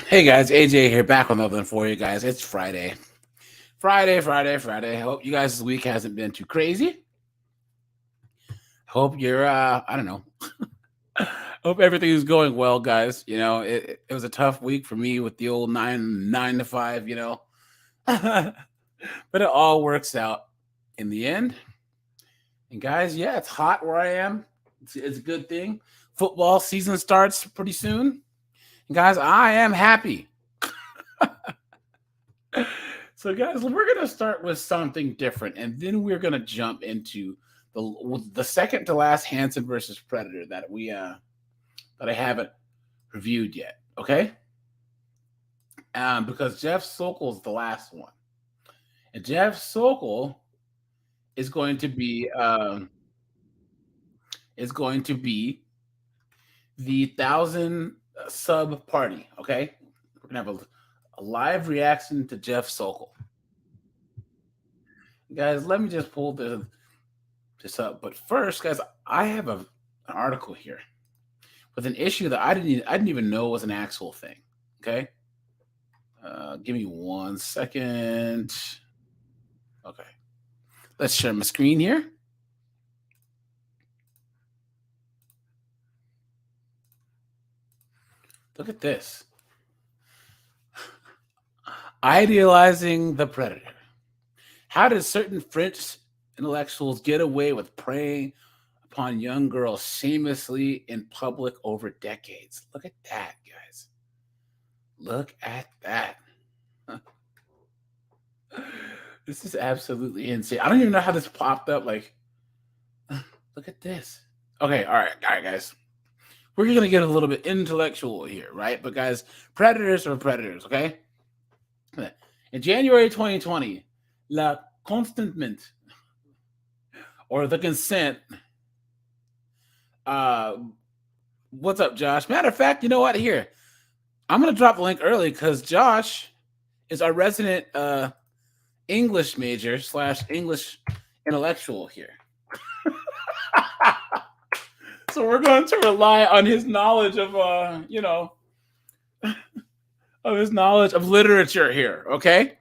Hey guys, AJ here, back with another one for you guys. It's Friday. Friday. Hope you guys' week hasn't been too crazy. Hope you're I don't know. Hope everything is going well, guys. It was a tough week for me with the old nine to five. But it all works out in the end. And guys, yeah, it's hot where I am. It's a good thing. Football season starts pretty soon. And guys, I am happy. So, guys, we're gonna start with something different, and then we're gonna jump into the second to last Hansen versus Predator that I haven't reviewed yet. Okay, because Jeff Sokol's the last one, and Jeff Sokol is going to be the 1,000 sub party. Okay, we're gonna have a live reaction to Jeff Sokol. Guys, let me just pull this up. But first, guys, I have an article here with an issue that I didn't even know was an actual thing. Okay, give me 1 second. Okay, let's share my screen here. Look at this. Idealizing the Predator. How did certain French intellectuals get away with preying upon young girls shamelessly in public over decades? Look at that, guys. Look at that. This is absolutely insane. I don't even know how this popped up. Like, look at this. Okay, all right, guys. We're gonna get a little bit intellectual here, right? But guys, predators are predators, okay? In January 2020, La Consentement or the consent. What's up, Josh? Matter of fact, you know what? Here, I'm gonna drop the link early because Josh is our resident English major / English intellectual here. So we're going to rely on his knowledge of of his knowledge of literature here. Okay.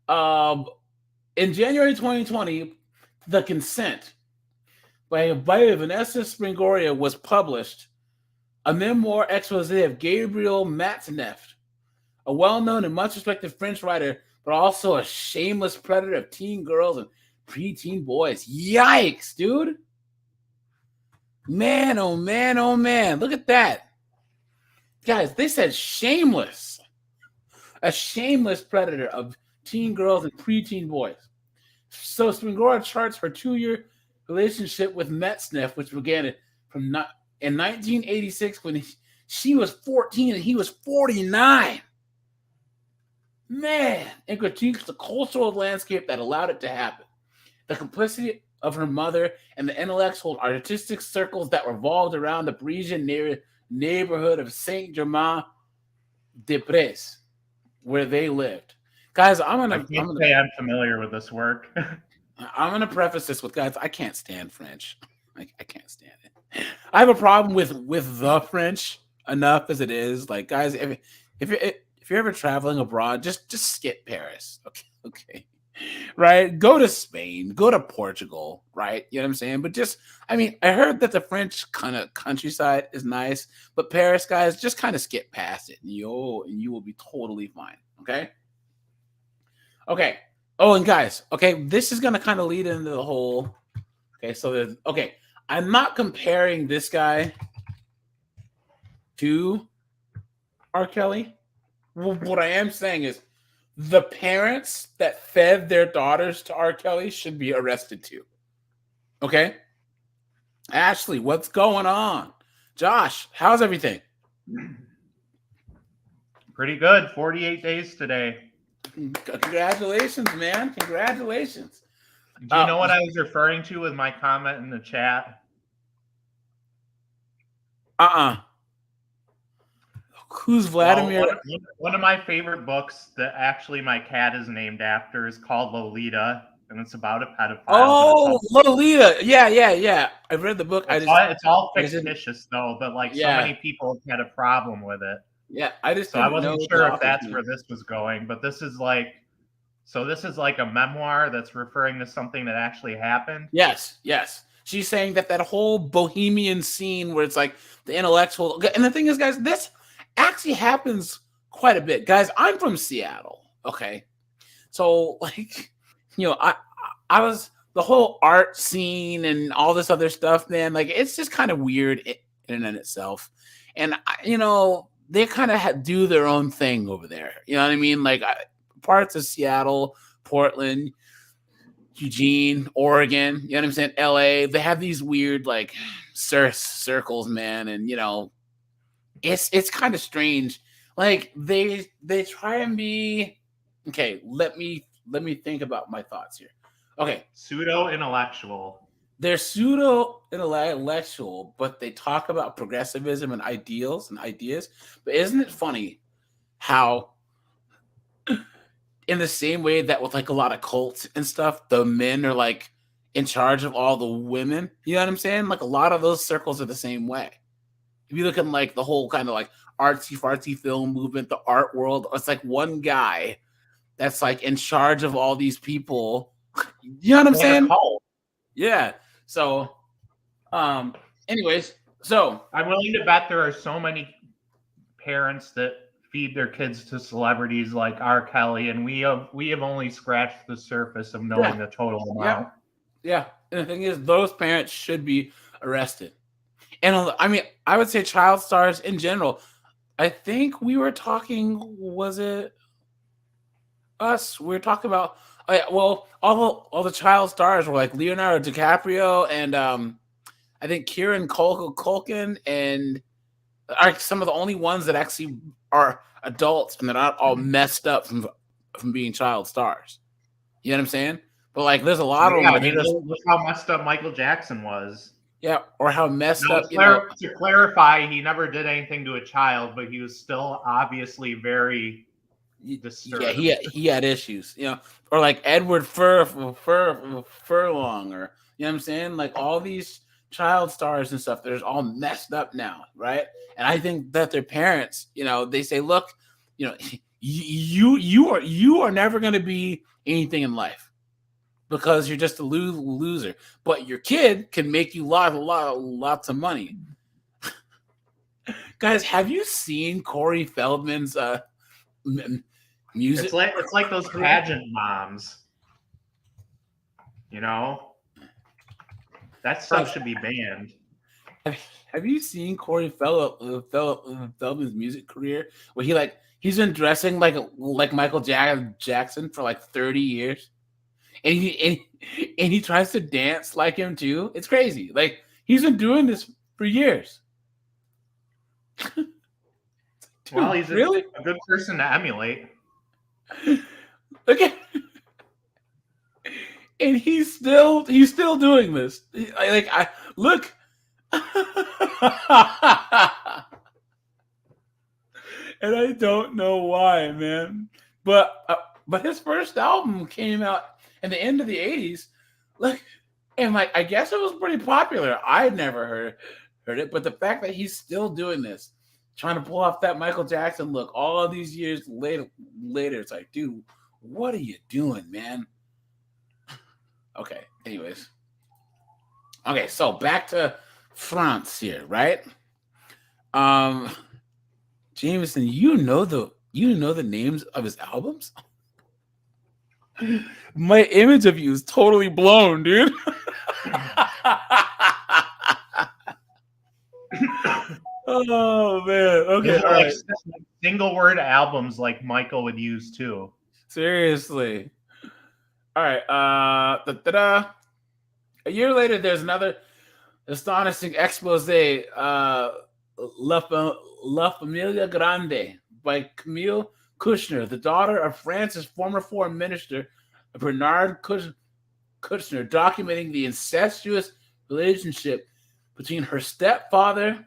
In January 2020, The Consent by Vanessa Springoria was published, a memoir expose of Gabriel Matzneff, a well-known and much-respected French writer, but also a shameless predator of teen girls and preteen boys. Yikes, dude. Man, oh man, oh man. Look at that. Guys, they said shameless. A shameless predator of teen girls and preteen boys. So Springora charts her 2-year relationship with Matzneff, which began in 1986 when she was 14 and he was 49. Man, and critiques the cultural landscape that allowed it to happen. The complicity of her mother and the intellectual artistic circles that revolved around the Parisian neighborhood of Saint-Germain-des-Prés, where they lived. Guys, I'm familiar with this work. I'm gonna preface this with, guys, I can't stand French. I can't stand it. I have a problem with the French enough as it is. Like, guys, if you're ever traveling abroad, just skip Paris. Okay. Right? Go to Spain, go to Portugal, right? You know what I'm saying? But I heard that the French kind of countryside is nice, but Paris, guys, just kind of skip past it, and you will be totally fine. Okay. Oh, and guys, okay, this is gonna kind of lead into the whole. Okay, I'm not comparing this guy to R. Kelly. What I am saying is, the parents that fed their daughters to R. Kelly should be arrested too. Okay? Ashley, what's going on? Josh, how's everything? Pretty good. 48 days today. Congratulations, man. Congratulations. Do you know what I was referring to with my comment in the chat? Who's Vladimir? Well, one of my favorite books that actually my cat is named after is called Lolita, and it's about a pedophile. Oh, Lolita. Yeah. I've read the book. It's all fictitious, though, but so many people have had a problem with it. Yeah, I just So I didn't know wasn't the sure if author's that's name. where this was going, but this is like a memoir that's referring to something that actually happened. Yes. She's saying that whole bohemian scene where it's like the intellectual. And the thing is, guys, this actually happens quite a bit. Guys, I'm from Seattle. Okay. So, like, I was the whole art scene and all this other stuff, man. Like, it's just kind of weird in and itself. And, they kind of do their own thing over there. You know what I mean? Like, parts of Seattle, Portland, Eugene, Oregon, you know what I'm saying? LA, they have these weird like circles, man, and it's kind of strange. Like they try and be okay. Let me think about my thoughts here. Okay, Pseudo intellectual. they're pseudo intellectual, but they talk about progressivism and ideals and ideas. But isn't it funny how in the same way that with like a lot of cults and stuff, the men are like in charge of all the women. You know what I'm saying? Like a lot of those circles are the same way. If you look at like the whole kind of like artsy fartsy film movement, the art world, it's like one guy that's like in charge of all these people. You know what I'm Like a saying? cult. Yeah. So, anyways, so I'm willing to bet there are so many parents that feed their kids to celebrities like R. Kelly, and we have only scratched the surface of knowing the total amount. Yeah. And the thing is, those parents should be arrested. And I mean, I would say child stars in general. I think we were talking, was it us? We were talking about, well, all the child stars were like Leonardo DiCaprio and I think Kieran Culkin and are some of the only ones that actually are adults and they're not all messed up from being child stars. You know what I'm saying? But like, there's a lot of them Yeah, where I they're mean, just look how messed up Michael Jackson was. or how messed Now, up, to clarify, he never did anything to a child, but he was still obviously very disturbed. Yeah, he had issues, or like Edward Furlong, or you know what I'm saying, like all these child stars and stuff. They're all messed up now, right? And I think that their parents, they say, look, you are never going to be anything in life because you're just a loser. But your kid can make you lots of money. Guys, have you seen Corey Feldman's music? It's like those pageant moms. That stuff should be banned. Have you seen Corey Feldman's music career? Where he's been dressing like Michael Jackson for like 30 years, and he tries to dance like him too. It's crazy. Like he's been doing this for years. Dude, well, he's really a good person to emulate. Okay. And he's still doing this. Look. And I don't know why, man. But his first album came out in the end of the 80s. And I guess it was pretty popular. I'd never heard it, but the fact that he's still doing this, trying to pull off that Michael Jackson look all of these years later, it's like, dude, what are you doing, man? Okay, anyways. Okay, so back to France here, right? Jameson, you know the names of his albums? My image of you is totally blown, dude. Oh man. Okay, all right. Single word albums like Michael would use too. Seriously. All right. A year later, there's another astonishing expose. La Familia Grande by Camille Kushner, the daughter of France's former foreign minister Bernard Kouchner, documenting the incestuous relationship between her stepfather,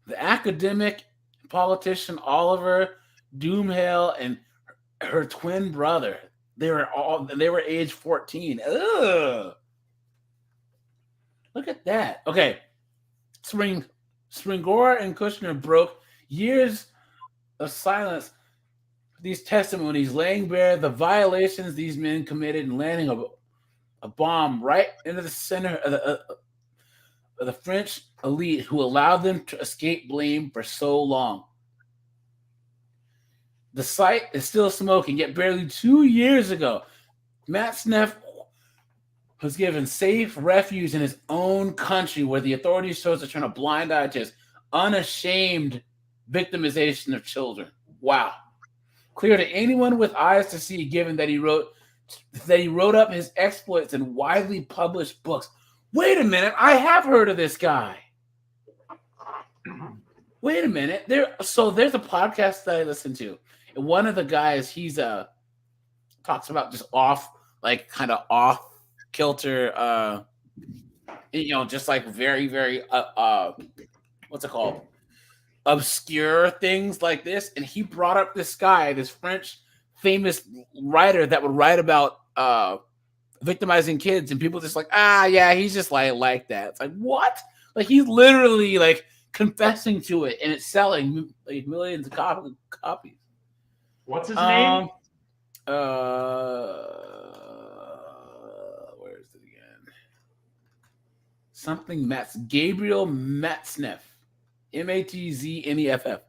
the academic politician Oliver Doomhale, and her twin brother. They were age 14. Ugh. Look at that. Okay. Springora and Kushner broke Years of silence, these testimonies laying bare the violations these men committed in landing a bomb right into the center of the French elite who allowed them to escape blame for so long. The site is still smoking, yet barely 2 years ago, Matzneff was given safe refuge in his own country where the authorities chose to turn a blind eye to his unashamed victimization of children. Wow. Clear to anyone with eyes to see, given that he wrote up his exploits in widely published books. Wait a minute, I have heard of this guy. Wait a minute. There's a podcast that I listen to. And one of the guys, he's talks about just kind of off kilter, just like very, very what's it called? Obscure things like this. And he brought up this guy, this French famous writer that would write about victimizing kids, and people just like, yeah, he's just like that. It's like, what? Like, he's literally like confessing to it, and it's selling like millions of copies. What's his name? Where is it again? Something Gabriel Matzneff. Matzneff.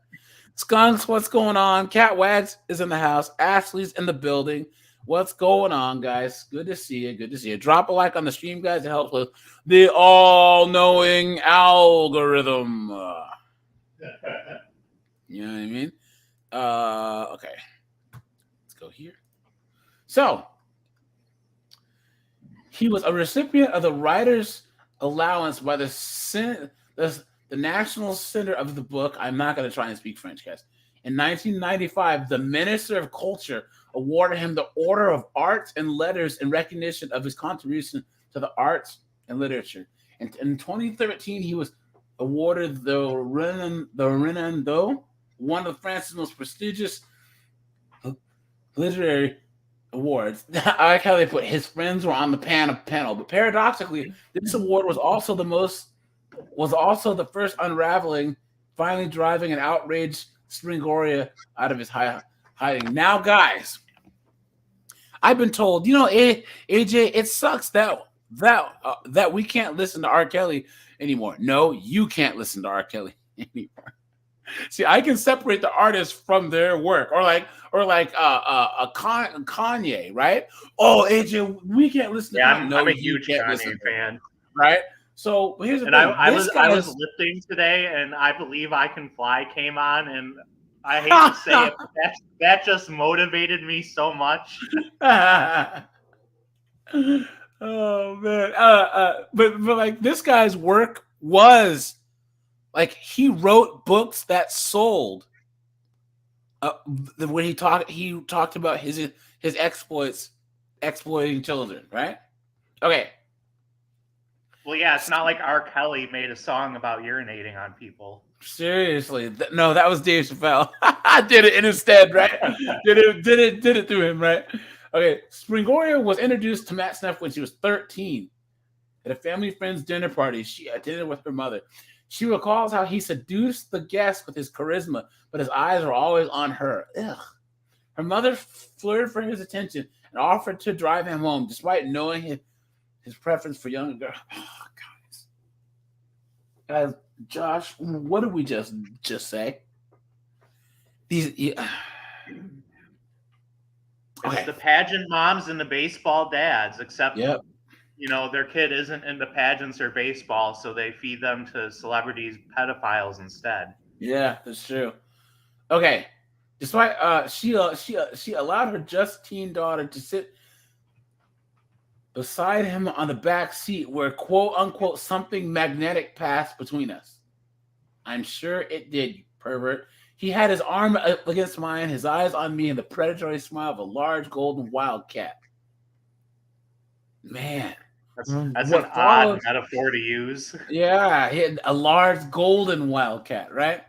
Skunks, what's going on? Cat Wags is in the house. Ashley's in the building. What's going on, guys? Good to see you. Good to see you. Drop a like on the stream, guys. It helps with the all-knowing algorithm. You know what I mean? Okay. Let's go here. So, he was a recipient of the Writer's Allowance by the National Center of the Book. I'm not going to try and speak French, guys. In 1995, the Minister of Culture awarded him the Order of Arts and Letters in recognition of his contribution to the arts and literature. And in 2013, he was awarded the Renando, one of France's most prestigious literary awards. I like how they put his friends were on the panel, but paradoxically, this award was also the first unraveling, finally driving an outraged Springoria out of his hiding. Now, guys, I've been told, AJ, it sucks that we can't listen to R. Kelly anymore. No, you can't listen to R. Kelly anymore. See, I can separate the artist from their work, or like Kanye, right? Oh, AJ, we can't listen. Yeah, I'm a huge Kanye fan, right? So here's the thing. I was lifting today, and I Believe I Can Fly came on, and I hate to say it, but that just motivated me so much. Oh man, but like this guy's work was like he wrote books that sold. When he talked about his exploits, exploiting children, right? Okay. Well, yeah, it's not like R. Kelly made a song about urinating on people. Seriously, no, that was Dave Chappelle. I did it in his stead, right? did it through him, right? Okay, Springoria was introduced to Matzneff when she was 13 at a family friend's dinner party. She attended with her mother. She recalls how he seduced the guests with his charisma, but his eyes were always on her. Ugh. Her mother flirted for his attention and offered to drive him home, despite knowing his preference for younger girls. Oh, guys, Josh, what did we just say? Okay. The pageant moms and the baseball dads, except their kid isn't into pageants or baseball, so they feed them to celebrities, pedophiles instead. Yeah, that's true. Okay, despite she allowed her just teen daughter to sit beside him on the back seat where, quote unquote, something magnetic passed between us. I'm sure it did, you pervert. He had his arm against mine, his eyes on me, and the predatory smile of a large golden wildcat. Man. That's an odd metaphor to use. Yeah, he had a large golden wildcat, right?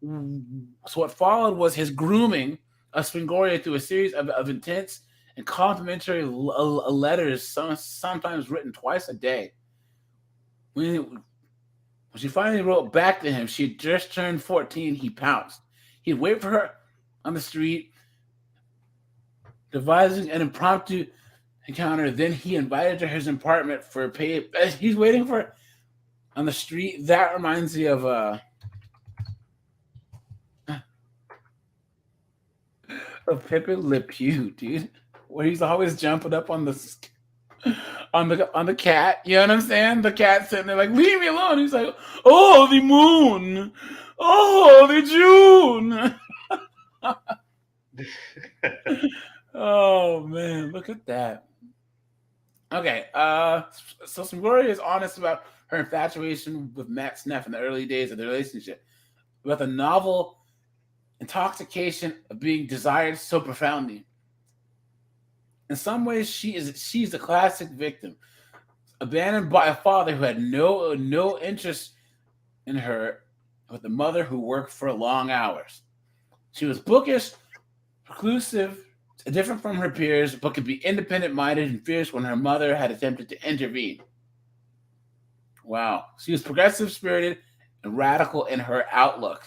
So what followed was his grooming of Springoria through a series of intense and complimentary letters, sometimes written twice a day. When When she finally wrote back to him, she had just turned 14. He pounced. He'd wait for her on the street, devising an impromptu encounter. Then he invited her to his apartment for a pay. He's waiting for her on the street. That reminds me of Pippin Le Pew, dude, where he's always jumping up on the cat. You know what I'm saying? The cat sitting there like, leave me alone. He's like, oh, the moon, oh, the June. Oh man, look at that. Okay, so some Gloria is honest about her infatuation with Matt Sneff in the early days of the relationship, about the novel intoxication of being desired so profoundly. In some ways, she's a classic victim, abandoned by a father who had no interest in her, with a mother who worked for long hours. She was bookish, reclusive, different from her peers, but could be independent-minded and fierce when her mother had attempted to intervene. Wow. She was progressive-spirited and radical in her outlook.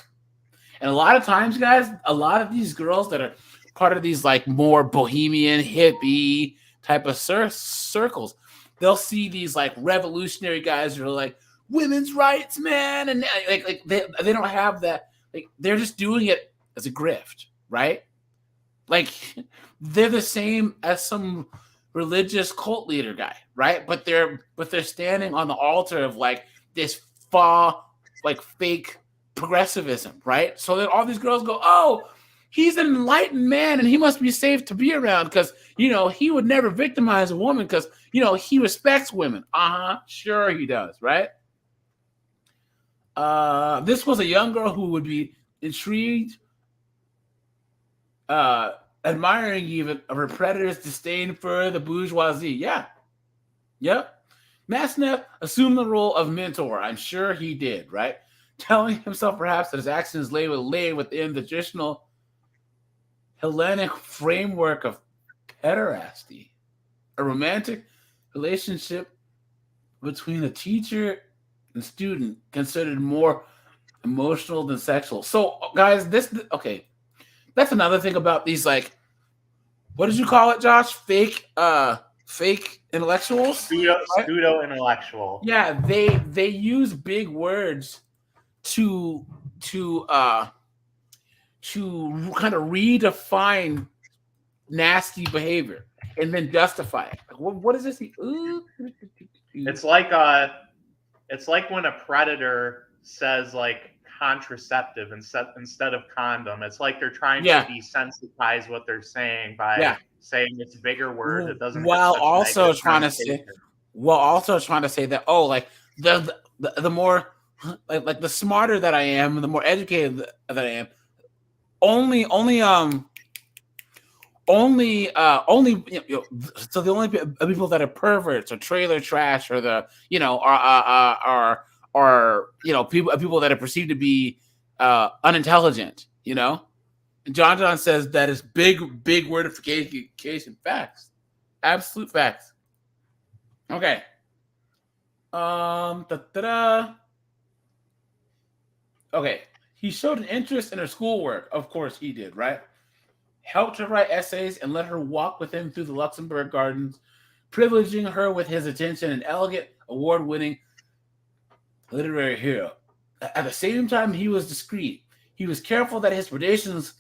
And a lot of times, guys, a lot of these girls that are part of these like more bohemian, hippie type of circles, they'll see these like revolutionary guys who are like, women's rights, man. And like they don't have that. Like they're just doing it as a grift, right? Like they're the same as some religious cult leader guy, right? But they're standing on the altar of like this fake progressivism, right? So then all these girls go, oh, he's an enlightened man and he must be safe to be around because, he would never victimize a woman because, he respects women. Sure he does, right? This was a young girl who would be intrigued, admiring even of her predator's disdain for the bourgeoisie. Yeah. Yep. Masneff assumed the role of mentor. I'm sure he did, right? Telling himself perhaps that his actions lay within the traditional Hellenic framework of pederasty, a romantic relationship between a teacher and student considered more emotional than sexual. So, guys, that's another thing about these, like, what did you call it, Josh? Fake intellectuals? Pseudo intellectual. Yeah, they use big words to kind of redefine nasty behavior and then justify it. Like, what is this? It's like when a predator says like contraceptive instead of condom. It's like they're trying to desensitize what they're saying by saying it's a bigger word that doesn't. While also trying to say that like the more like the smarter that I am, the more educated that I am, only so the only people that are perverts or trailer trash or the are people that are perceived to be unintelligent, and John says that is big wordification. Facts, absolute facts. Okay. Okay. He showed an interest in her schoolwork. Of course he did, right? Helped her write essays and let her walk with him through the Luxembourg Gardens, privileging her with his attention, an elegant, award-winning literary hero. At the same time, he was discreet. He was careful that his predations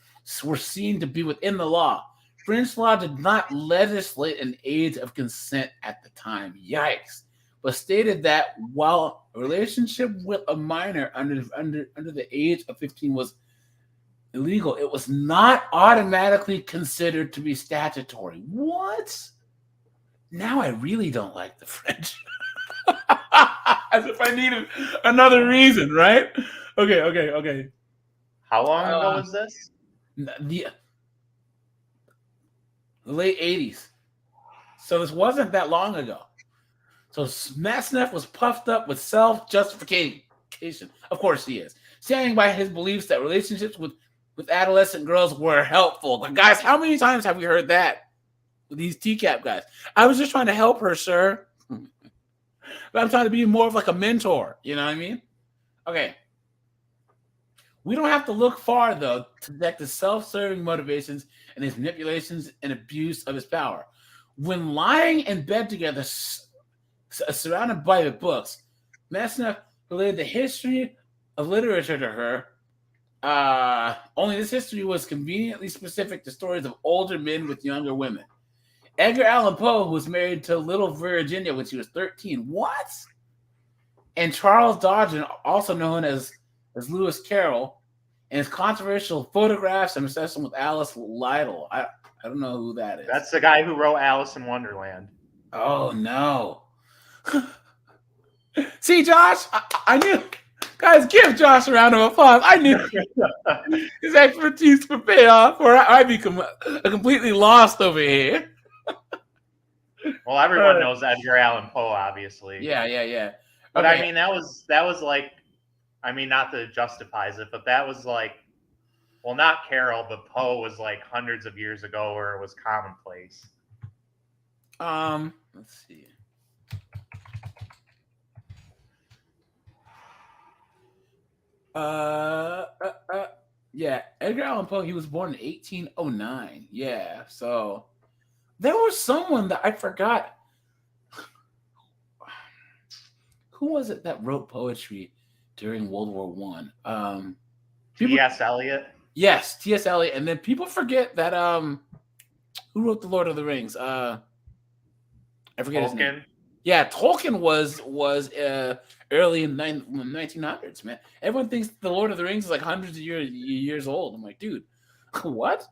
were seen to be within the law. French law did not legislate an age of consent at the time. Yikes. But stated that while a relationship with a minor under the age of 15 was illegal, it was not automatically considered to be statutory. What? Now I really don't like the French. As if I needed another reason, right? Okay. How long ago was this? The late 80s. So this wasn't that long ago. So Masneff was puffed up with self-justification. Of course he is. Standing by his beliefs that relationships with adolescent girls were helpful. But guys, how many times have we heard that with these TCAP guys? I was just trying to help her, sir. But I'm trying to be more of like a mentor. You know what I mean? Okay. We don't have to look far, though, to detect his self-serving motivations and his manipulations and abuse of his power. When lying in bed together, surrounded by the books, Masneff related the history of literature to her. Only this history was conveniently specific to stories of older men with younger women. Edgar Allan Poe, who was married to little Virginia when she was 13. What? And Charles Dodgen, also known as Lewis Carroll, and his controversial photographs and obsession with Alice Liddell. I don't know who that is. That's the guy who wrote Alice in Wonderland. Oh, no. See, Josh, I knew. Guys, give Josh a round of applause. I knew his expertise would pay off, or I'd be completely lost over here. Well, everyone knows Edgar Allan Poe, obviously. Yeah. But okay. I mean, that was like, I mean, not that it justifies it, but that was like, well, not Carroll, but Poe was like hundreds of years ago where it was commonplace. Let's see. Yeah, Edgar Allan Poe, he was born in 1809. Yeah, so there was someone that I forgot. Who was it that wrote poetry during World War One? T.S. Eliot. Yes, T.S. Eliot, and then people forget that who wrote the Lord of the Rings? I forget his name. Yeah, Tolkien was early in the 1900s, man. Everyone thinks the Lord of the Rings is like hundreds of years old. I'm like, dude, what?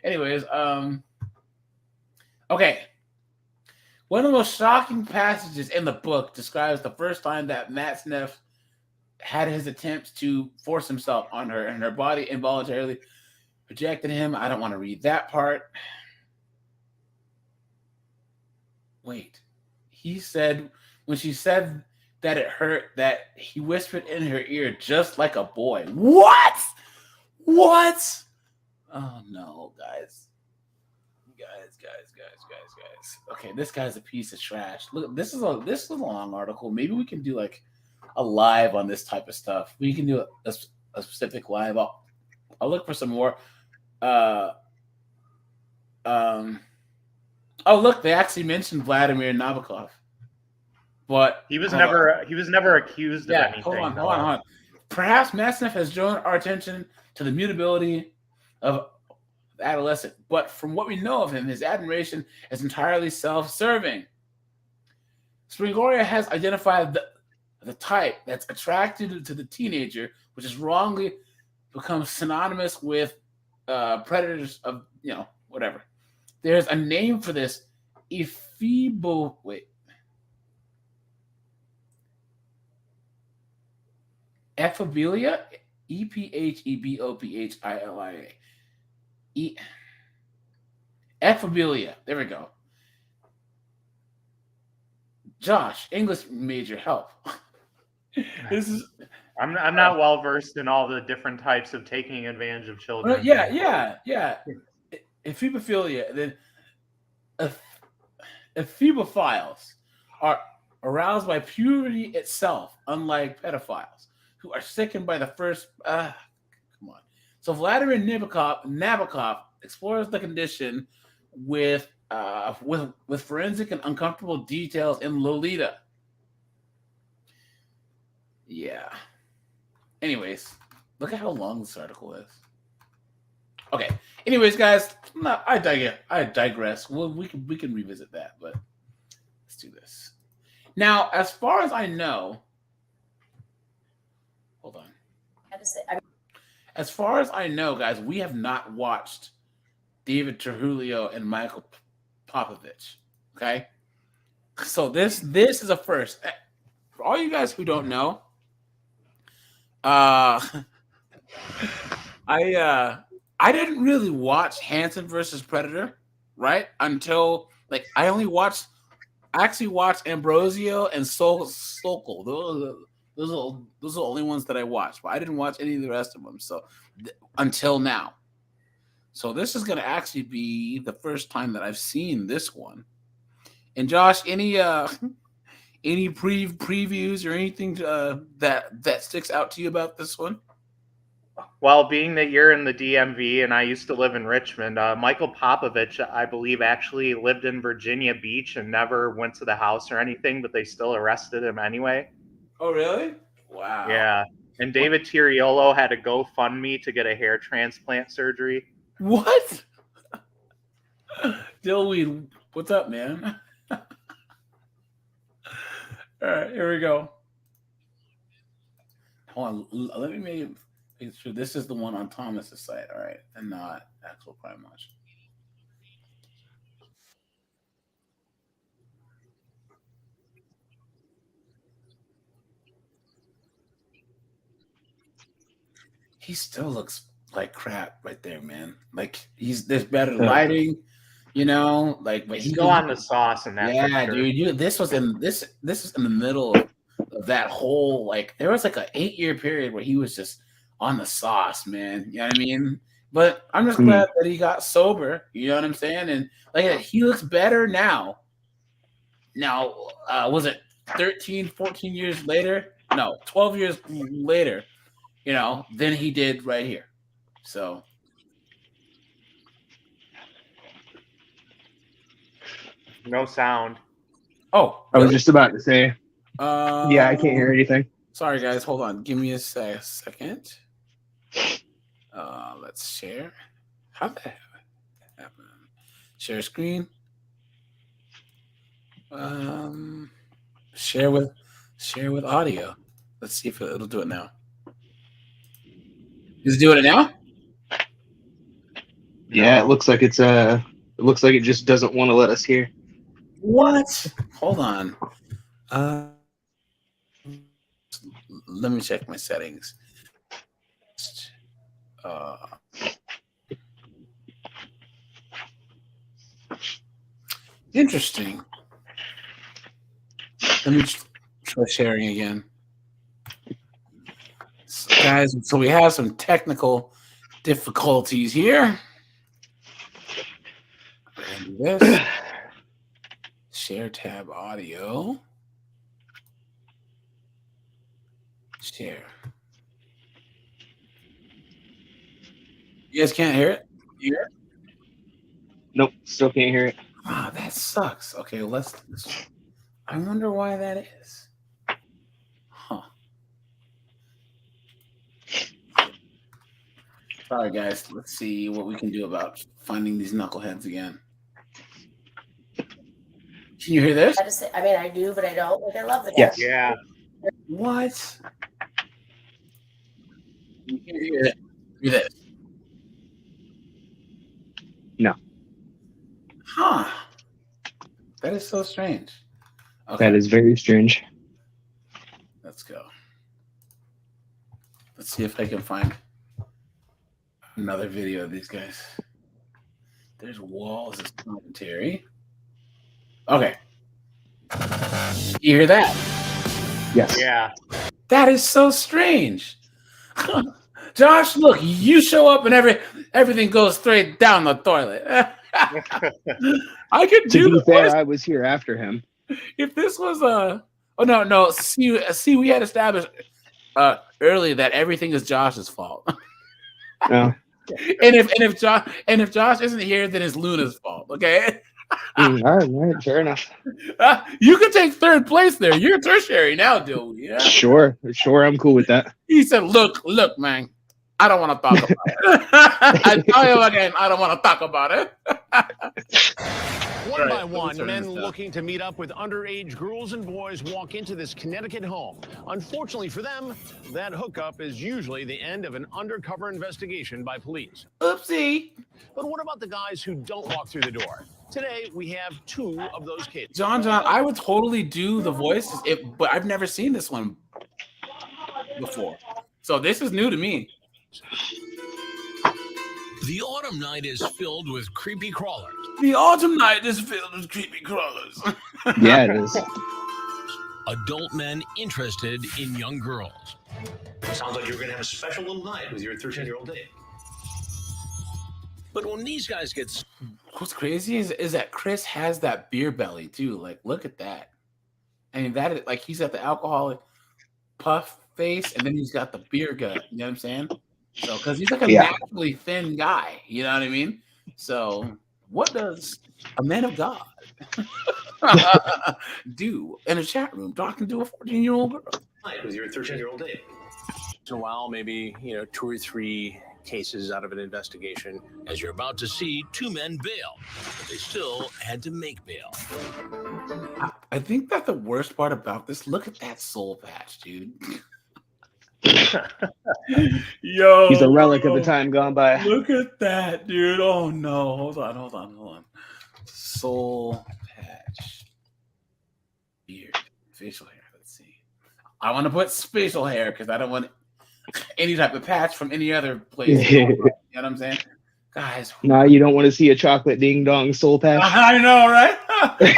Anyways, okay. One of the most shocking passages in the book describes the first time that Masneff had his attempts to force himself on her, and her body involuntarily rejected him. I don't want to read that part. Wait. He said, when she said that it hurt, that he whispered in her ear just like a boy. What? Oh, no, guys. Guys. Okay, this guy's a piece of trash. Look, this is a long article. Maybe we can do like a live on this type of stuff. We can do a specific live. I'll look for some more. Oh, look, they actually mentioned Vladimir Nabokov, but he was never accused of anything. Hold on. Perhaps Masneff has drawn our attention to the mutability of the adolescent, but from what we know of him, his admiration is entirely self-serving. Springoria has identified the type that's attracted to the teenager, which is wrongly becomes synonymous with predators of, whatever. There's a name for this. Ephebophila. Ephebophila. Ephebophila. There we go. Josh, English major, help. I'm not well versed in all the different types of taking advantage of children. Yeah. Ephebophilia. Then ephebophiles are aroused by puberty itself, unlike pedophiles who are sickened by the first. Come on. So Vladimir Nabokov explores the condition with forensic and uncomfortable details in Lolita. Yeah. Anyways, look at how long this article is. Okay. Anyways, guys, I digress. Well, we can revisit that, but let's do this. Now, as far as I know, hold on. As far as I know, guys, we have not watched David Trujillo and Michael Popovich. Okay, so this is a first. For all you guys who don't know, I didn't really watch Hansen versus Predator, right? Until I actually watched Ambrosio and Sokol. Those are the only ones that I watched, but I didn't watch any of the rest of them. So until now, so this is going to actually be the first time that I've seen this one. And Josh, any Any previews or anything that sticks out to you about this one? Well, being that you're in the DMV and I used to live in Richmond, Michael Popovich, I believe, actually lived in Virginia Beach and never went to the house or anything, but they still arrested him anyway. Oh, really? Wow. Yeah. And David Tiriolo had a GoFundMe to get a hair transplant surgery. What? Dillweed, what's up, man? All right, here we go. Hold on, let me make sure this is the one on Thomas's site, all right, and not actual Prime Watch. He still looks like crap right there, man. Like there's better lighting, you know. Like, but he's still on the sauce in that. Yeah, picture. Dude. This was in the middle of that whole, like, there was like an 8-year period where he was just on the sauce, man. You know what I mean? But I'm just glad that he got sober. You know what I'm saying? And like, he looks better now. Now, was it 13, 14 years later? No, 12 years later. You know, than he did right here. So, no sound. Oh, really? I was just about to say. Yeah, I can't hear anything. Sorry, guys. Hold on. Give me a second. Let's share. How the heck happen? Share screen. Share with audio. Let's see if it'll do it now. Is it doing it now? Yeah, it looks like it just doesn't want to let us hear. What? Hold on. Let me check my settings. Interesting. Let me try sharing again. Guys, so we have some technical difficulties here. And this share tab audio. Share. You guys can't hear it? Hear it? Nope, still can't hear it. Ah, that sucks. Okay, let's. I wonder why that is. Huh. Sorry, guys. Let's see what we can do about finding these knuckleheads again. Can you hear this? I do, but I don't. Like, I love the Yes. Yeah. What? You can hear this. No. Huh. That is so strange. Okay. That is very strange. Let's go. Let's see if I can find another video of these guys. There's walls of commentary. Okay. You hear that? Yes. Yeah. That is so strange. Josh, look, you show up and everything goes straight down the toilet. I could do to be fair, voice. I was here after him. If this was no. See, we had established early that everything is Josh's fault. No. And if Josh isn't here, then it's Luna's fault. Okay. All right, fair enough. You can take third place there. You're tertiary now, dude. Yeah. Sure, I'm cool with that. He said, "Look, man, I don't want to talk about it." I tell you again, I don't want to talk about it. One by one, men looking to meet up with underage girls and boys walk into this Connecticut home. Unfortunately for them, that hookup is usually the end of an undercover investigation by police. Oopsie. But what about the guys who don't walk through the door? Today, we have 2 of those cases. John, I would totally do the voices, but I've never seen this one before. So this is new to me. The autumn night is filled with creepy crawlers. The autumn night is filled with creepy crawlers. Yeah, it is. Adult men interested in young girls. Sounds like you're going to have a special little night with your 13-year-old date. But when these guys get... What's crazy is that Chris has that beer belly too. Like, look at that. and that is like he's got the alcoholic puff face, and then he's got the beer gut. You know what I'm saying? So because he's like a naturally thin guy, you know what I mean? So what does a man of God do in a chat room talking to a 14-year-old girl? With your 13-year-old date. A while, maybe 2 or 3 cases out of an investigation. As you're about to see, 2 men bail, but they still had to make bail. I think that the worst part about this, look at that soul patch, dude. Yo, he's a relic of a time gone by. Look at that, dude. Oh no, hold on. Soul patch, beard, facial hair. Let's see. I want to put facial hair because I don't want any type of patch from any other place. You know what I'm saying, guys? Nah, you don't want to see a chocolate ding dong soul patch. I know, right?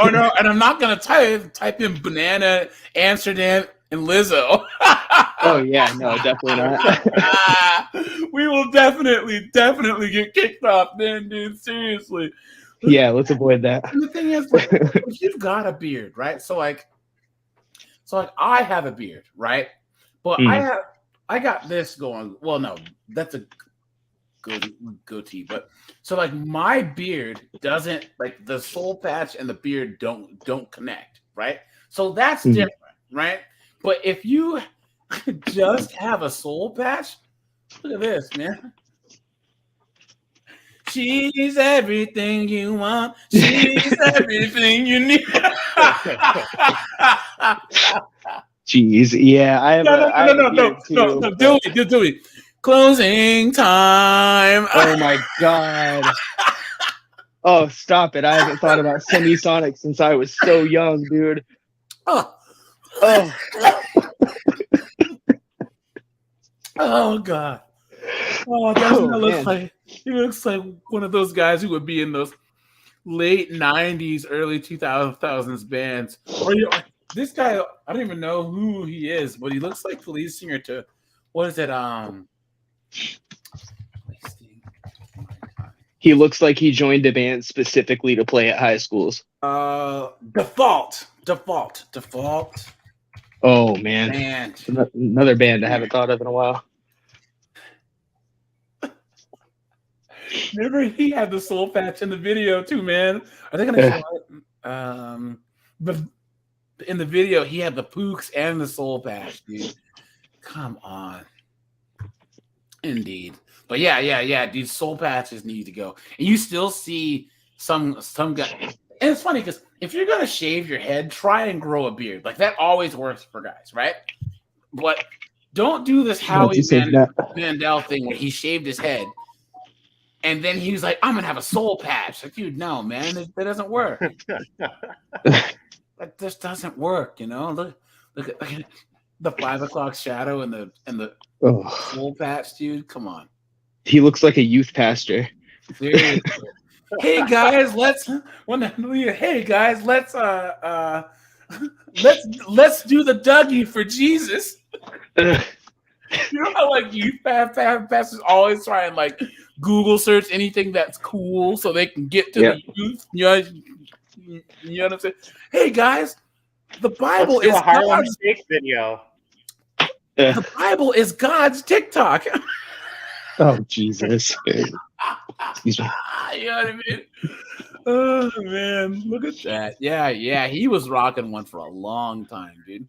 Oh no, and I'm not gonna type in banana, Amsterdam, and Lizzo. Oh yeah, no, definitely not. We will definitely get kicked off then, dude. Seriously. Yeah, let's avoid that. And the thing is, like, if you've got a beard, right? So like I have a beard, right? But I got this going. Well, no, that's a goatee. But so like my beard doesn't, like the soul patch and the beard don't connect, right? So that's different, right? But if you just have a soul patch, look at this, man. She's everything you want. She's everything you need. Jeez, yeah, I have no, do it. Closing time. Oh my god. Oh, stop it. I haven't thought about Semisonic since I was so young, dude. Oh god. Oh, that's what it looks like. He looks like one of those guys who would be in those late 90s, early 2000s bands. Or this guy, I don't even know who he is, but he looks like the lead singer to, what is it? He looks like he joined a band specifically to play at high schools. Default. Oh man. Another band I haven't thought of in a while. Remember, he had the soul patch in the video too, man. Are they gonna show it? But in the video, he had the pooks and the soul patch, dude. Come on. Indeed. But yeah. These soul patches need to go. And you still see some guy. And it's funny because if you're gonna shave your head, try and grow a beard. Like that always works for guys, right? But don't do this Howie Mandel thing where he shaved his head. And then he was like, I'm going to have a soul patch. Like, dude, no, man, that doesn't work. That just doesn't work, you know? Look at the 5 o'clock shadow and the soul patch, dude. Come on. He looks like a youth pastor. Seriously. Hey guys, let's do the Dougie for Jesus. You know how like youth pastors always try and like Google search anything that's cool so they can get to the youth. You know what I'm saying? Hey guys, the Bible is a Harlem Shake video. The Bible is God's TikTok. Oh Jesus! Excuse me. You know what I mean? Oh man, look at that. Yeah. He was rocking one for a long time, dude.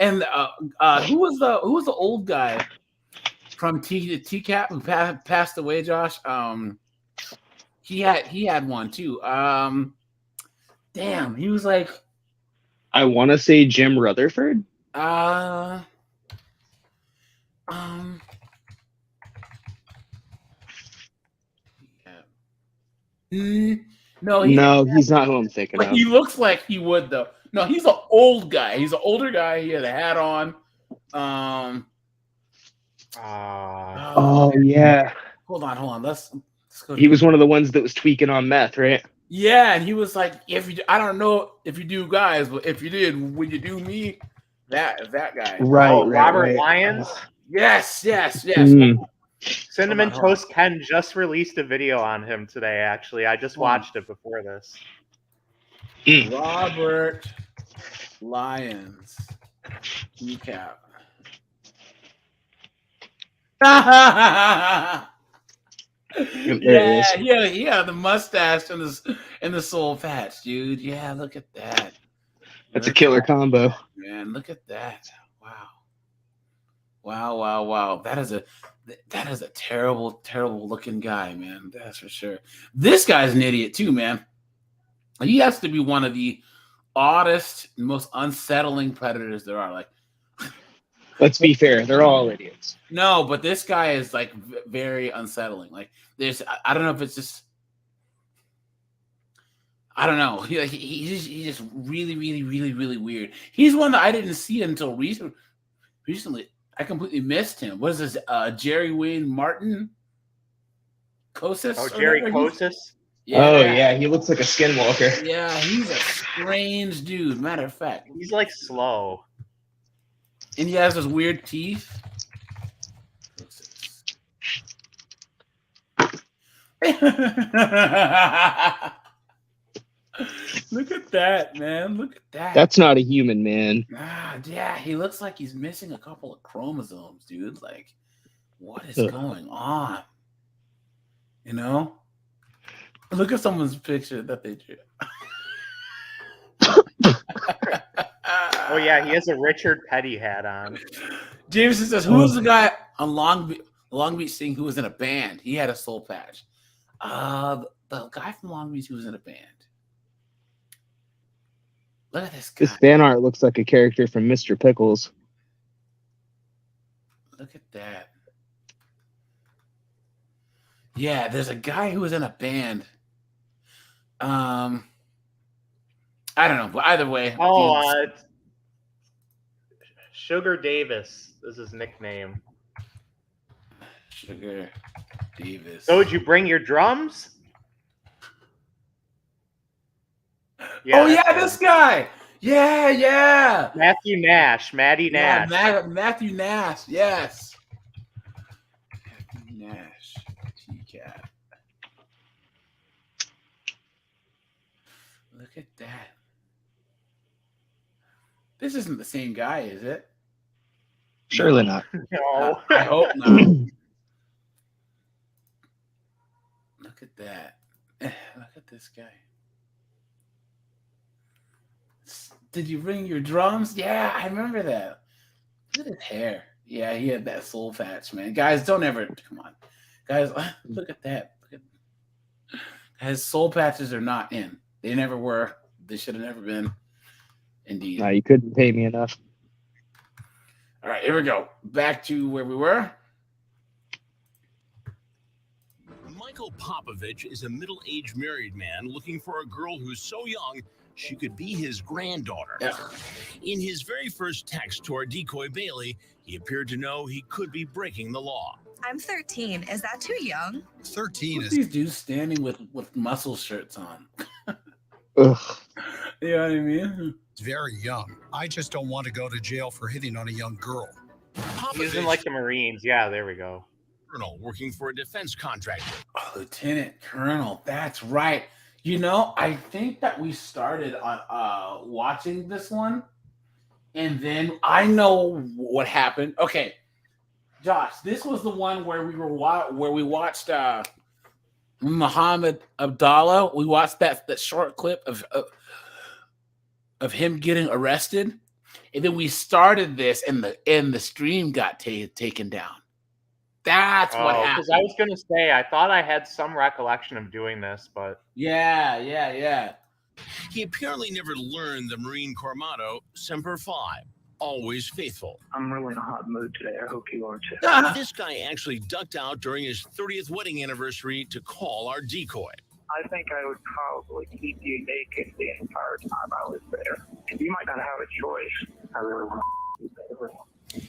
And who was the old guy from TCAP who passed away, Josh? He had one too. Damn, he was like, I want to say Jim Rutherford. No, he's not who I'm thinking of. He looks like he would though. No, he's an old guy. He's an older guy. He had a hat on. Yeah. Hold on. Let's go. He was one of the ones that was tweaking on meth, right? Yeah, and he was like, I don't know if you do guys, but if you did, would you do me? That guy. Right. Robert Lyons. Yes. Cinnamon Toast Ken just released a video on him today. Actually, I just watched it before this. Robert Lions. TCAP. Yeah, the mustache and the soul patch, dude. Yeah, look at that. That's a killer combo. Man, look at that. Wow. That is a terrible looking guy, man. That's for sure. This guy's an idiot too, man. He has to be one of the oddest, most unsettling predators there are. Like, let's be fair, they're all idiots. No, but this guy is like very unsettling. Like, I don't know if it's just, I don't know. He's just really weird. He's one that I didn't see until recently. I completely missed him. What is this? Jerry Wayne Martin? Kosis? Oh, Jerry Kosis? Yeah. Oh, yeah. He looks like a skinwalker. Yeah, he's a strange dude. Matter of fact. He's like slow. And he has those weird teeth. Look at that, man. Look at that. That's not a human, man. Yeah, he looks like he's missing a couple of chromosomes, dude. Like, what is going on? You know? Look at someone's picture that they drew. Oh, yeah, he has a Richard Petty hat on. Jameson says, who was the guy on Long Beach Sing who was in a band? He had a soul patch. The guy from Long Beach who was in a band. Look at this guy. This fan art looks like a character from Mr. Pickles. Look at that. Yeah, there's a guy who was in a band. I don't know, but either way. Oh, Sugar Davis is his nickname. Sugar Davis. So, did you bring your drums? Yeah, oh yeah, this guy. Yeah. Matthew Nash, Matty Nash. Yeah, Matthew Nash. Yes. Matthew Nash. TCAP. Look at that. This isn't the same guy, is it? Surely not. No. I hope not. Look at that. Look at this guy. Did you bring your drums? Yeah, I remember that. Look at his hair. Yeah, he had that soul patch, man. Guys, don't ever come on. Guys, look at that. His soul patches are not in. They never were. They should have never been. Indeed. No, you couldn't pay me enough. All right, here we go. Back to where we were. Michael Popovich is a middle-aged married man looking for a girl who's so young she could be his granddaughter. Yeah. In his very first text to our decoy Bailey, he appeared to know he could be breaking the law. I'm 13. Is that too young? 13 What's is these dudes standing with muscle shirts on? Ugh. You know what I mean? very young. I just don't want to go to jail for hitting on a young girl. He's in like the Marines. Yeah, there we go. Colonel working for a defense contractor. Oh, Lieutenant Colonel, that's right. You know, I think that we started on watching this one, and then I know what happened. Okay, Josh, this was the one where we watched Muhammad Abdallah. We watched that short clip of him getting arrested, and then we started this, and the stream got taken down. That's what happened. Because I was going to say, I thought I had some recollection of doing this, but... Yeah. He apparently never learned the Marine Corps motto, Semper Fi, always faithful. I'm really in a hot mood today. I hope you are too. This guy actually ducked out during his 30th wedding anniversary to call our decoy. I think I would probably keep you naked the entire time I was there. You might not have a choice. I really want to be there.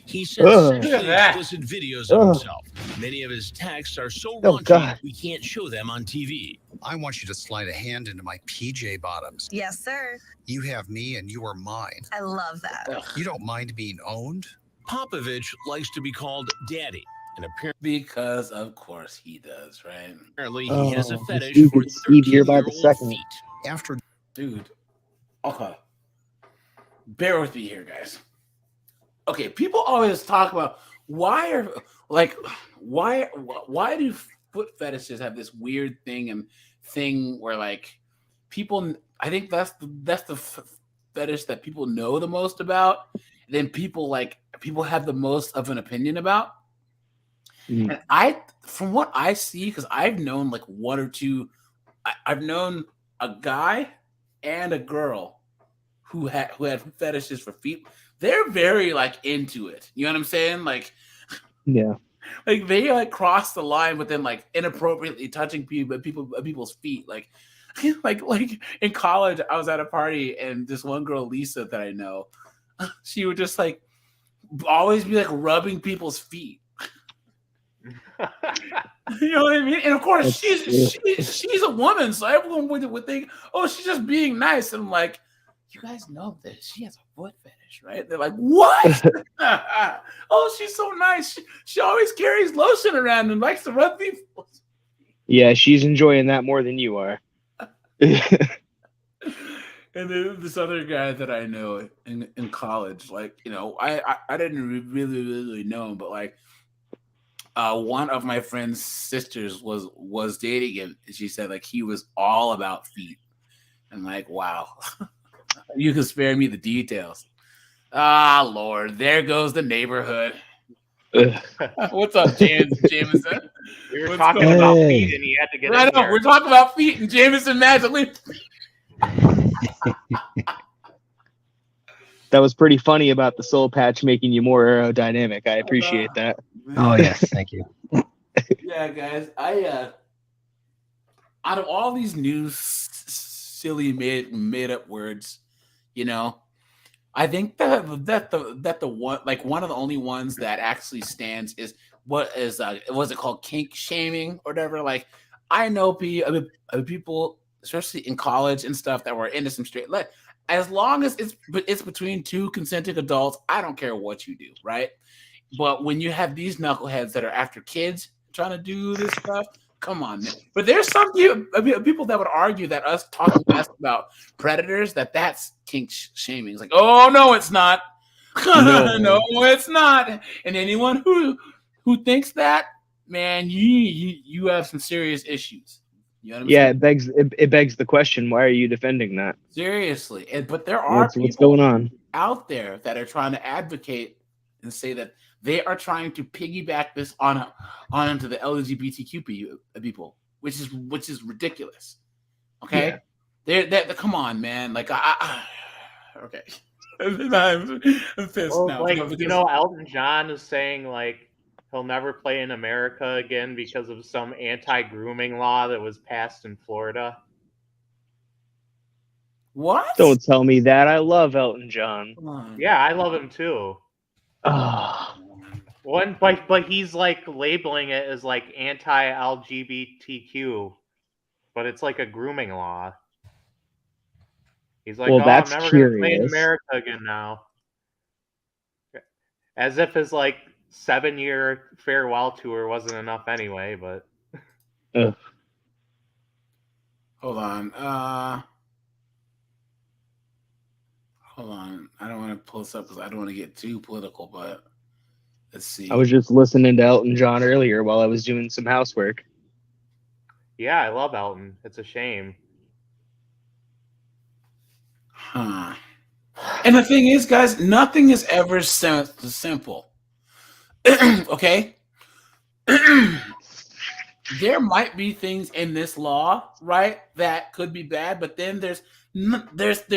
He sends sexually explicit videos of himself. Many of his texts are so raunchy we can't show them on TV. I want you to slide a hand into my PJ bottoms. Yes, sir. You have me and you are mine. I love that. You don't mind being owned? Popovich likes to be called Daddy. And apparently, because of course he does, right? Apparently he has a fetish for easier by the 13-year-old second. feet. After Dude, okay. bear with me here, guys. Okay, people always talk about why do foot fetishes have this weird thing where like people, I think that's the fetish that people know the most about, then people have the most of an opinion about. And from what I see, because I've known like one or two, I've known a guy and a girl who had fetishes for feet. They're very like into it. You know what I'm saying? Like, yeah, like they like cross the line within like inappropriately touching people's feet. Like in college, I was at a party and this one girl, Lisa, that I know, she would just like always be like rubbing people's feet. You know what I mean? And of course, she's a woman, so everyone would think, oh, she's just being nice. And I'm like, you guys know that she has a foot fetish, right? They're like, what? Oh, she's so nice. She always carries lotion around and likes to rub people. Yeah, she's enjoying that more than you are. And then this other guy that I know in college, like, you know, I didn't really know him, but like one of my friend's sisters was dating him, and she said like he was all about feet. And like, wow, you can spare me the details. Ah, Lord, there goes the neighborhood. What's up, Jameson? We were talking about feet, and he had to get in there. We're talking about feet, and Jameson magically. That was pretty funny about the soul patch making you more aerodynamic. I appreciate that. Oh yes, thank you. Yeah, guys, out of all these new silly made up words, you know, I think that the one, like one of the only ones that actually stands is what's it called, kink shaming or whatever. Like, I know people, especially in college and stuff, that were into some straight. As long as it's between two consenting adults, I don't care what you do, right? But when you have these knuckleheads that are after kids trying to do this stuff, come on, man. But there's some people that would argue that us talking less about predators, that's kink shaming. It's like, oh no, it's not. No, it's not. And anyone who thinks that, man, you have some serious issues. You know what I'm saying? It begs the question: why are you defending that? Seriously, but there are what's going on out there that are trying to advocate and say that they are trying to piggyback this onto the LGBTQ people, which is ridiculous. Okay, they're come on, man. Like okay, I'm pissed now. Like, you know, Elton John is saying like he'll never play in America again because of some anti-grooming law that was passed in Florida. What? Don't tell me that. I love Elton John. Yeah, I love him too. But he's like labeling it as like anti-LGBTQ, but it's like a grooming law. He's like, well, that's I'm never curious. Gonna play in America again now. As if his like 7-year farewell tour wasn't enough anyway, but hold on. Hold on. I don't want to pull this up because I don't want to get too political, but let's see. I was just listening to Elton John earlier while I was doing some housework. Yeah, I love Elton. It's a shame. And the thing is, guys, nothing is ever simple. Okay? There might be things in this law, right, that could be bad, but then there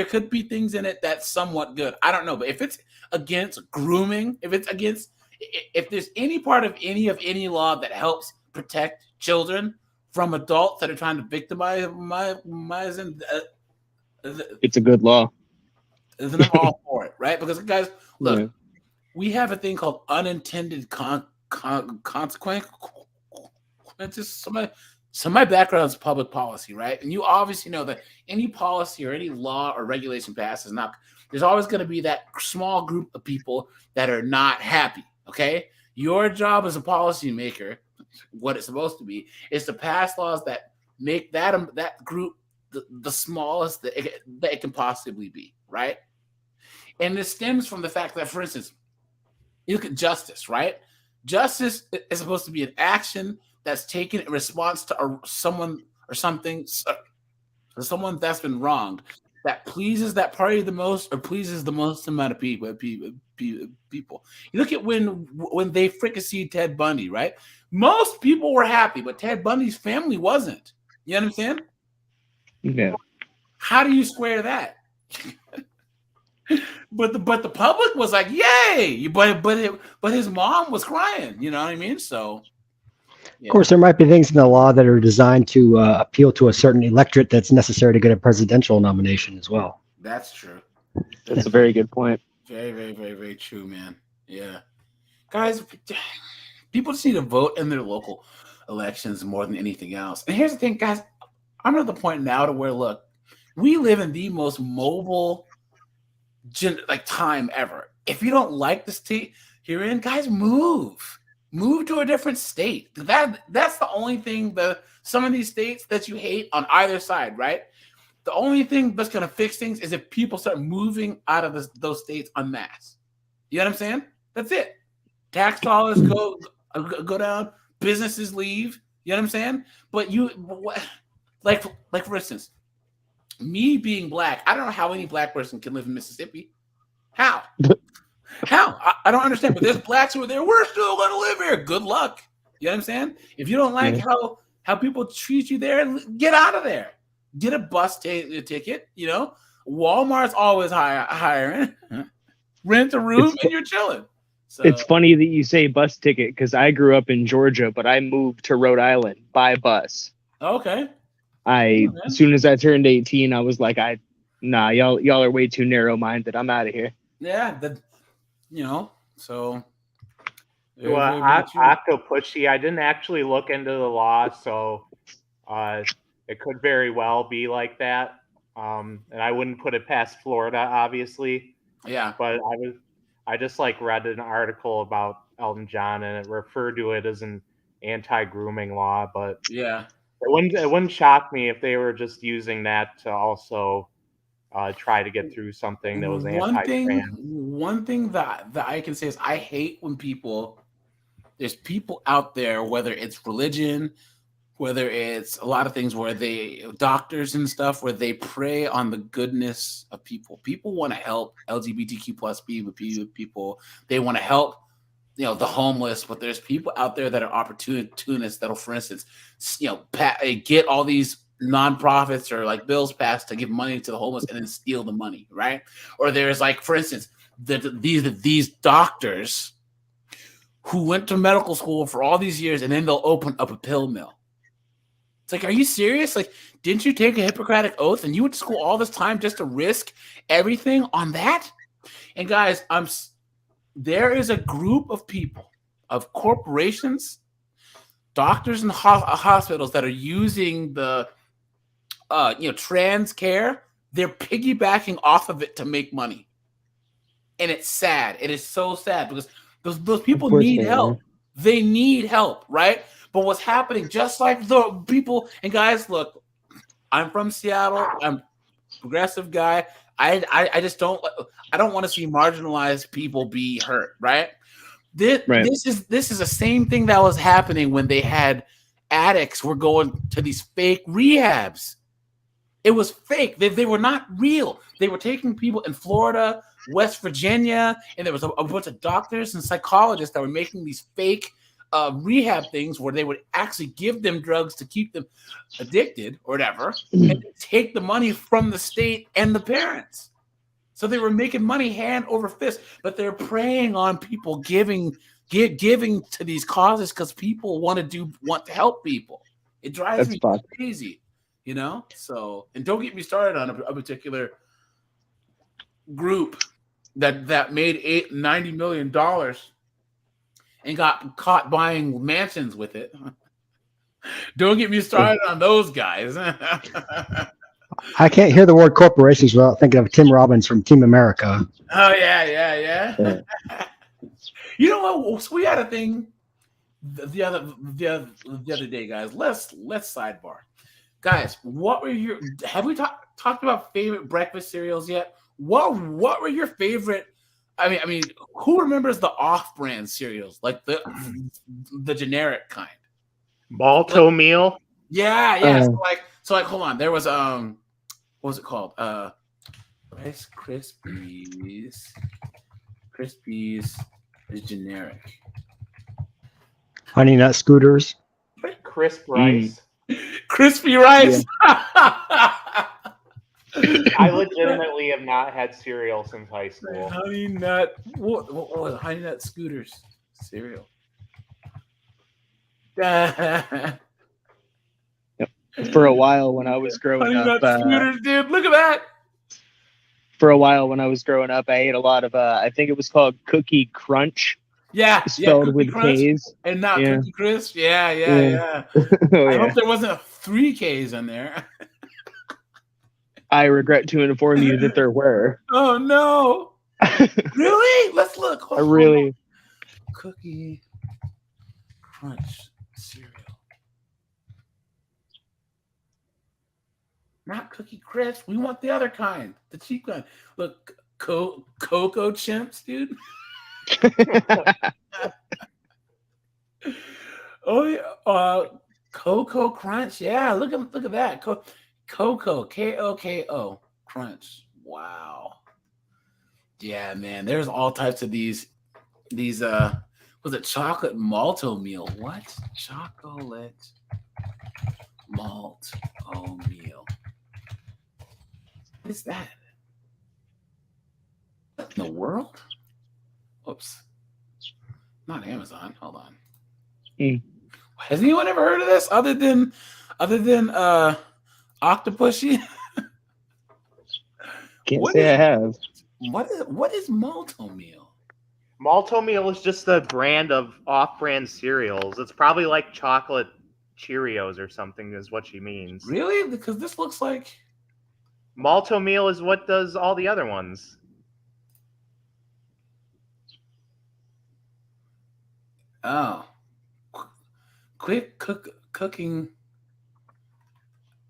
could be things in it that's somewhat good. I don't know, but if it's against grooming, if there's any part of any law that helps protect children from adults that are trying to victimize them, it's a good law. Then I'm all for it, right? Because guys, look, we have a thing called unintended consequence. So my background is public policy, right? And you obviously know that any policy or any law or regulation passes, there's always going to be that small group of people that are not happy. Okay, your job as a policymaker, what it's supposed to be, is to pass laws that make that group the smallest that it can possibly be, right? And this stems from the fact that, for instance, you look at justice, right? Justice is supposed to be an action that's taken in response to someone or something, or someone that's been wronged, that pleases that party the most or pleases the most amount of people. You look at when they fricasseed Ted Bundy, right? Most people were happy, but Ted Bundy's family wasn't. You understand? Yeah. How do you square that? But the public was like, "Yay!" But his mom was crying. You know what I mean? So, of course, there might be things in the law that are designed to appeal to a certain electorate that's necessary to get a presidential nomination as well. That's true. That's a very good point. Very, very, very, very true, man. Yeah, guys, people just need to vote in their local elections more than anything else. And here's the thing, guys. I'm at the point now to where, look, we live in the most mobile time ever. If you don't like the state you're in, guys, move to a different state. That's the only thing. Some of these states that you hate on either side, right? The only thing that's going to fix things is if people start moving out of those states en masse. You know what I'm saying? That's it. Tax dollars go down. Businesses leave. You know what I'm saying? But like for instance, me being black, I don't know how any black person can live in Mississippi. How? How? I don't understand. But there's blacks who are there. We're still going to live here. Good luck. You know what I'm saying? If you don't like how people treat you there, get out of there. Get a bus ticket. You know, Walmart's always hiring. Rent a room and you're chilling. So, it's funny that you say bus ticket because I grew up in Georgia, but I moved to Rhode Island by bus. Okay. As soon as I turned 18, I was like, y'all are way too narrow-minded. I'm out of here. Yeah, so. Well, Octopushy, I didn't actually look into the law, so it could very well be like that. And I wouldn't put it past Florida, obviously. Yeah. But I just read an article about Elton John, and it referred to it as an anti-grooming law, but yeah. It wouldn't shock me if they were just using that to also try to get through something that was anti-trans. One thing that I can say is I hate when there's people out there, whether it's religion, whether it's a lot of things where doctors and stuff, where they prey on the goodness of people. People want to help LGBTQ plus people. They want to help the homeless, but there's people out there that are opportunists that'll, for instance, get all these nonprofits or bills passed to give money to the homeless and then steal the money, right? Or there's for instance, these doctors who went to medical school for all these years and then they'll open up a pill mill. It's are you serious? Didn't you take a Hippocratic oath and you went to school all this time just to risk everything on that? And guys, there is a group of people, of corporations, doctors and hospitals that are using the, trans care. They're piggybacking off of it to make money. And it's sad. It is so sad because those people need help. They need help, right? But what's happening, just like the people, and guys, look, I'm from Seattle. I'm a progressive guy. I just don't want to see marginalized people be hurt, right? This is the same thing that was happening when they had addicts were going to these fake rehabs. It was fake. They were not real. They were taking people in Florida, West Virginia, and there was a bunch of doctors and psychologists that were making these fake rehab things where they would actually give them drugs to keep them addicted or whatever, and take the money from the state and the parents. So they were making money hand over fist, but they're preying on people giving to these causes because people want to help people. It drives me crazy, So, and don't get me started on a particular group that made $90 million and got caught buying mansions with it. Don't get me started on those guys. I can't hear the word corporations without thinking of Tim Robbins from Team America. Oh, yeah. You know what? So we had a thing the other day, guys. Let's sidebar. Guys, have we talked about favorite breakfast cereals yet? what were your favorite? I mean, who remembers the off-brand cereals, like the generic kind? Malto meal. Yeah. So like, hold on. There was what was it called? Rice Krispies. Krispies is generic. Honey Nut Scooters. Crisp rice. Crispy rice. Yeah. I legitimately have not had cereal since high school. Honey Nut. What was it? Honey Nut Scooters cereal? Yep. For a while when I was growing up, Scooters, dude, look at that. For a while when I was growing up, I ate a lot of I think it was called Cookie Crunch. Yeah, spelled with Crunch K's and not Cookie Crisp. Yeah. I hope there wasn't 3 K's in there. I regret to inform you that there were. Oh no! Really? Let's look. I really. Cookie Crunch cereal. Not Cookie Crisp. We want the other kind, the cheap kind. Look, Cocoa Chimps, dude. Oh yeah, Cocoa Crunch. Yeah, look at that. Cocoa, Koko Crunch. Wow. Yeah, man. There's all types of these. Was it chocolate malto meal? What? Chocolate malto meal. What is that? What in the world? Oops. Not Amazon. Hold on. Has anyone ever heard of this other than Octopushy? Can't say I have. What is malto meal? Malto meal is just a brand of off-brand cereals. It's probably like chocolate Cheerios or something is what she means. Really? Because this looks like Malto meal is what does all the other ones. Oh. Quick cooking.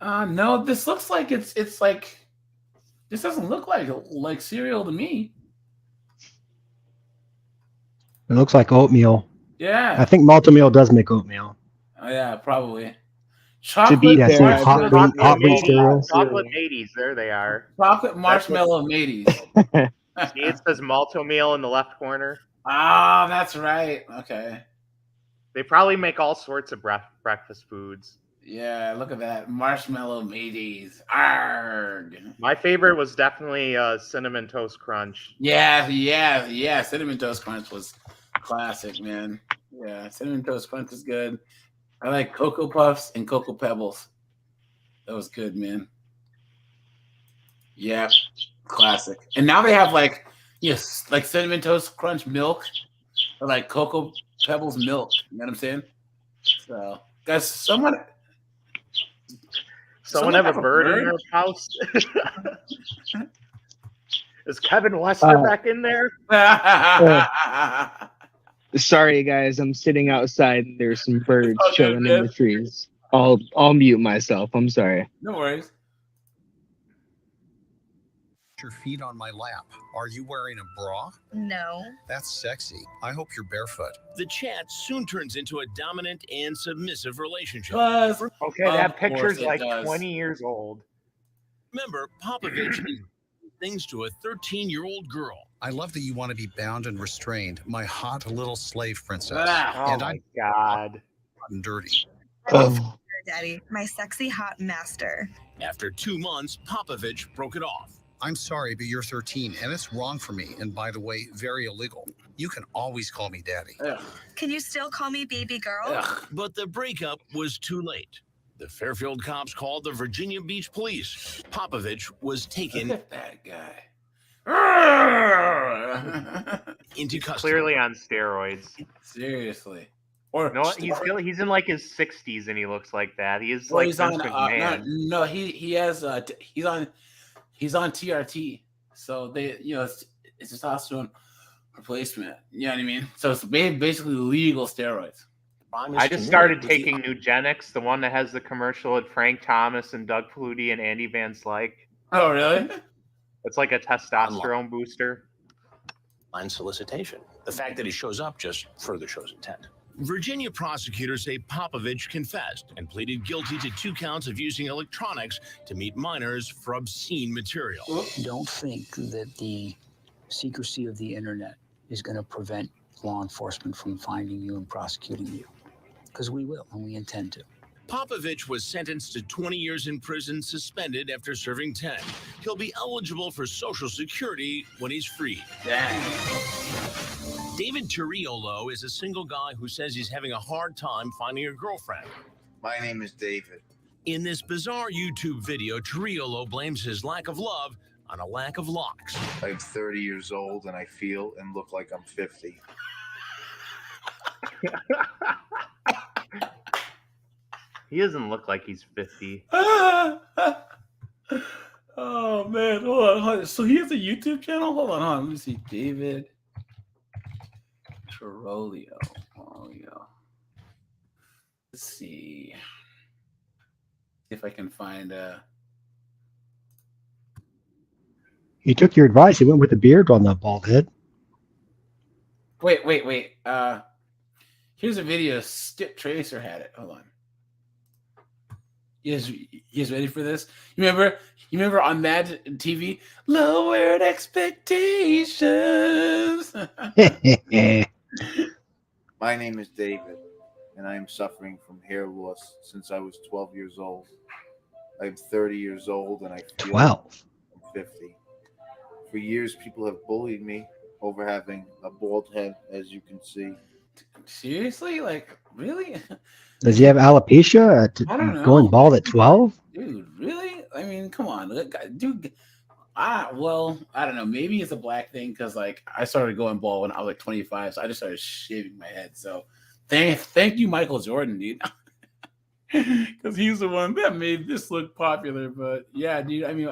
No, this looks like it's like this doesn't look like cereal to me. It looks like oatmeal. Yeah. I think malto meal does make oatmeal. Oh yeah, probably. To be fair, hot wheat cereal. Chocolate mateys, there they are. Chocolate marshmallow mateys. See, it says malto meal in the left corner. Ah, that's right. Okay. They probably make all sorts of breakfast foods. Yeah, look at that. Marshmallow mateys. Arg. My favorite was definitely Cinnamon Toast Crunch. Yeah. Cinnamon Toast Crunch was classic, man. Yeah, Cinnamon Toast Crunch is good. I like Cocoa Puffs and Cocoa Pebbles. That was good, man. Yeah, classic. And now they have like Cinnamon Toast Crunch milk or like Cocoa Pebbles milk. You know what I'm saying? So, guys, someone have a bird in their house? Is Kevin Lester back in there? Sorry, guys. I'm sitting outside and there's some birds chilling in the trees. I'll mute myself. I'm sorry. No worries. Your feet on my lap. Are you wearing a bra? No. That's sexy. I hope you're barefoot. The chat soon turns into a dominant and submissive relationship. Okay, that picture's like 20 years old. Remember, Popovich is doing things to a 13-year-old girl. I love that you want to be bound and restrained, my hot little slave princess. Oh my God. I'm dirty. Oh. Daddy, my sexy hot master. After 2 months, Popovich broke it off. I'm sorry, but you're 13, and it's wrong for me. And by the way, very illegal. You can always call me daddy. Ugh. Can you still call me baby girl? Ugh. But the breakup was too late. The Fairfield cops called the Virginia Beach police. Popovich was taken Look at that guy. into custody. Clearly on steroids. Seriously. Or no, he's in like his 60s and he looks like that. He is well, like he's on, Vince McMahon. no, he has he's on TRT. So they it's testosterone replacement. You know what I mean? So it's basically legal steroids. I just started taking Nugenics, the one that has the commercial with Frank Thomas and Doug Flutie and Andy Van Slyke. Oh, really? It's like a testosterone booster. On solicitation. The fact that he shows up just further shows intent. Virginia prosecutors say Popovich confessed and pleaded guilty to 2 counts of using electronics to meet minors for obscene material. Don't think that the secrecy of the internet is going to prevent law enforcement from finding you and prosecuting you, because we will, and we intend to. Popovich was sentenced to 20 years in prison, suspended after serving 10. He'll be eligible for Social Security when he's freed. Dang. David Tiriolo is a single guy who says he's having a hard time finding a girlfriend. My name is David. In this bizarre YouTube video, Tiriolo blames his lack of love on a lack of locks. I'm 30 years old and I feel and look like I'm 50. He doesn't look like he's 50. Oh man, hold on. So he has a YouTube channel? Hold on. Let me see. David Tiriolo. Oh yeah. Let's see if I can find He took your advice. He went with the beard on the bald head. Wait. Here's a video. Skip Tracer had it. Hold on. You guys ready for this? You remember on Mad TV? Lowered expectations. My name is David, and I am suffering from hair loss since I was 12 years old. I'm 30 years old, and I feel 12. I'm 50. For years, people have bullied me over having a bald head, as you can see. Seriously? Like, really? Does he have alopecia? I don't know. Going bald at 12? Dude, really? I mean, come on. Dude, well, I don't know. Maybe it's a black thing because, like, I started going bald when I was, like, 25, so I just started shaving my head. So thank you, Michael Jordan, dude. Because he's the one that made this look popular. But, yeah, dude, I mean,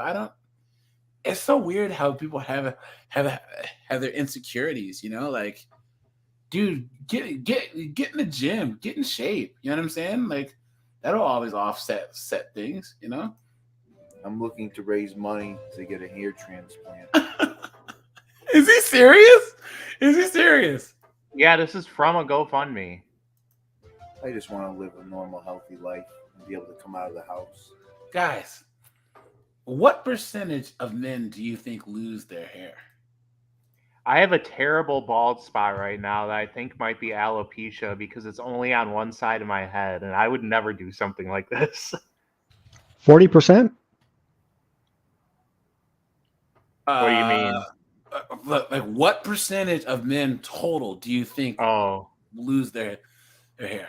it's so weird how people have their insecurities, you know? Like, dude, get in the gym, get in shape. You know what I'm saying? Like, that'll always offset things, you know? I'm looking to raise money to get a hair transplant. Is he serious? Yeah, this is from a GoFundMe. I just want to live a normal, healthy life and be able to come out of the house. Guys, what percentage of men do you think lose their hair? I have a terrible bald spot right now that I think might be alopecia because it's only on one side of my head, and I would never do something like this. 40%? What do you mean? Like, what percentage of men total do you think lose their hair?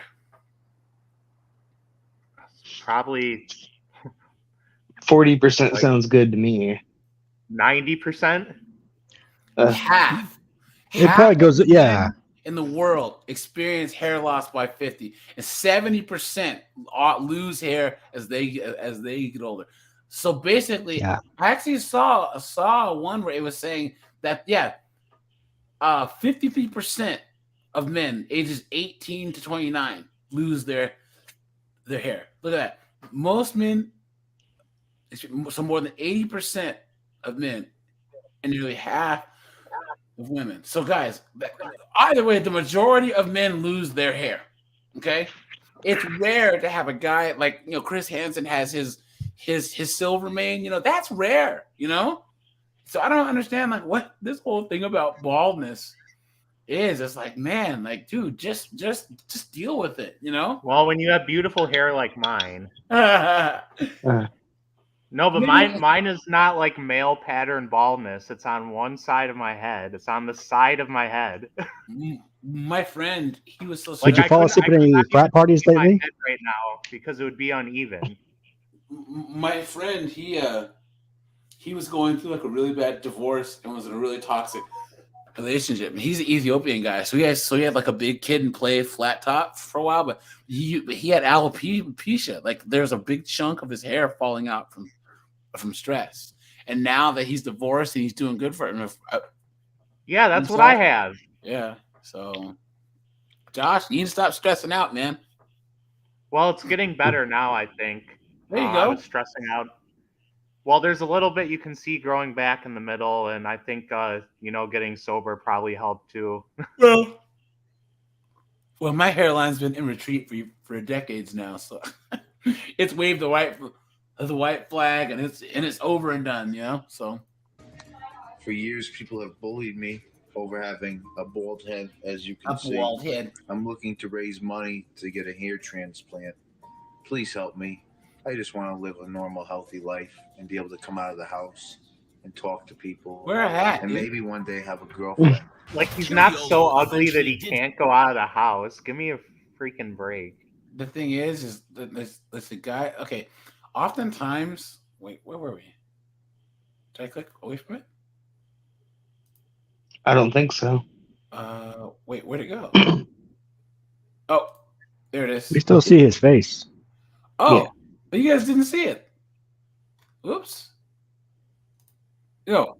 Probably 40% sounds good to me. 90%? Half. It probably goes, yeah. In the world experience hair loss by 50, and 70% lose hair as they get older. So basically, I actually saw one where it was saying that 53% of men ages 18 to 29 lose their hair. Look at that. Most men, so more than 80% of men, and nearly half of women. So guys, either way, the majority of men lose their hair. Okay, it's rare to have a guy like Chris Hansen has his silver mane. That's rare. So I don't understand like what this whole thing about baldness is. It's like, man, like, dude, just deal with it. Well, when you have beautiful hair like mine. No, but mine is not like male pattern baldness. It's on one side of my head. It's on the side of my head. My friend, he was so. Did you fall asleep at any frat parties lately? Right now, because it would be uneven. My friend, he was going through like a really bad divorce and was in a really toxic relationship. And he's an Ethiopian guy, so he had like a big kid and play flat top for a while, but he had alopecia. Like there's a big chunk of his hair falling out from stress. And now that he's divorced and he's doing good for him. Yeah, that's what I have. Yeah. So, Josh, you need to stop stressing out, man. Well, it's getting better now, I think. There you go. I was stressing out. Well, there's a little bit you can see growing back in the middle, and I think getting sober probably helped too. Well, my hairline's been in retreat for decades now, so it's waved the white flag, and it's over and done, So for years, people have bullied me over having a bald head, as you can see. A bald head. I'm looking to raise money to get a hair transplant. Please help me. I just want to live a normal, healthy life and be able to come out of the house and talk to people. Wear a hat, and dude. maybe one day have a girlfriend. Like, he's not so ugly that he can't go out of the house. Give me a freaking break. The thing is there's a guy. Okay, oftentimes, wait, where were we? Did I click away from it? I don't think so. Wait, where'd it go? Oh, there it is. We still see his face. Oh, Yeah. but you guys didn't see it. Oops. Yo.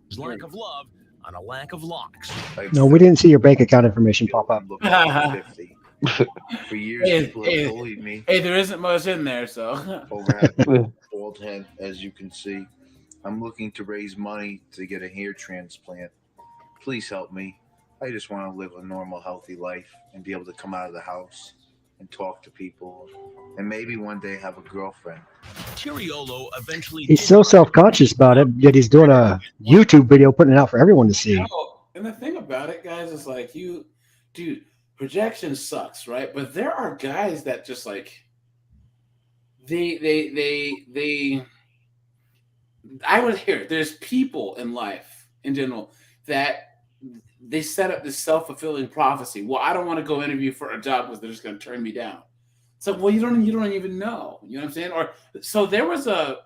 His lack of love on a lack of locks. No, we didn't see your bank account information pop up. For years, people have bullied me. Hey, there isn't much in there, so. Over having a bald head, as you can see. I'm looking to raise money to get a hair transplant. Please help me. I just want to live a normal, healthy life and be able to come out of the house and talk to people and maybe one day have a girlfriend. Tiriolo eventually. He's so self-conscious about it, yet he's doing a YouTube video putting it out for everyone to see. And the thing about it, guys, is like dude, projection sucks, right? But there are guys that just like I would hear there's people in life in general that they set up this self-fulfilling prophecy. Well, I don't want to go interview for a job because they're just going to turn me down. So, well, you don't even know. You know what I'm saying? Or so there was a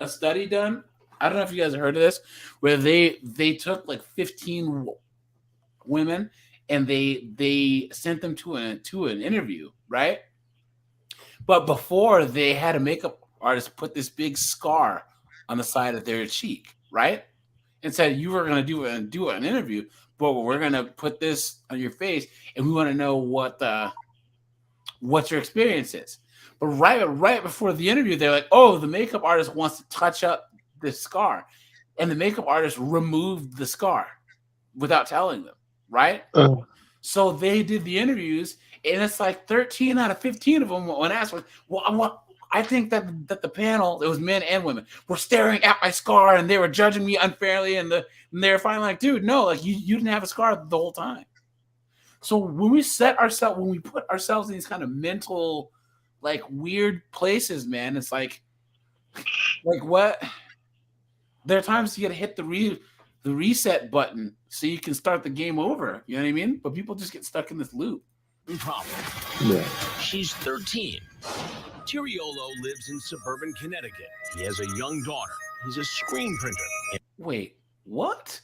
study done. I don't know if you guys heard of this, where they took like 15 women and they sent them to an interview, right? But before, they had a makeup artist put this big scar on the side of their cheek, right? And said, you were going to do an interview, but we're going to put this on your face, and we want to know what your experience is. But right before the interview, they're like, oh, the makeup artist wants to touch up this scar. And the makeup artist removed the scar without telling them, right? So they did the interviews, and it's like 13 out of 15 of them, when asked, well, I think that the panel, it was men and women, were staring at my scar and they were judging me unfairly. And they're finally like, dude, no, like you didn't have a scar the whole time. So when we put ourselves in these kind of mental, like weird places, man, it's like what? There are times you got to hit the reset button so you can start the game over. You know what I mean? But people just get stuck in this loop. Problem. Yeah. She's 13. Tiriolo lives in suburban Connecticut. He has a young daughter. He's a screen printer. Wait, what?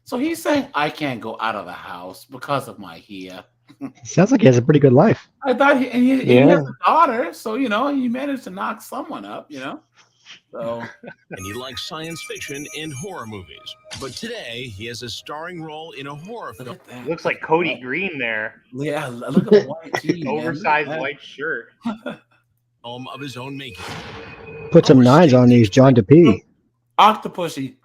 So he's saying I can't go out of the house because of my hair. Sounds like he has a pretty good life. I thought he has a daughter, so he managed to knock someone up, So and he likes science fiction and horror movies. But today he has a starring role in a horror film. Looks like Cody Green there. Yeah, look at the white tee, oversized white shirt. Home of his own making. Put some nines on these John DeP. Octopussy.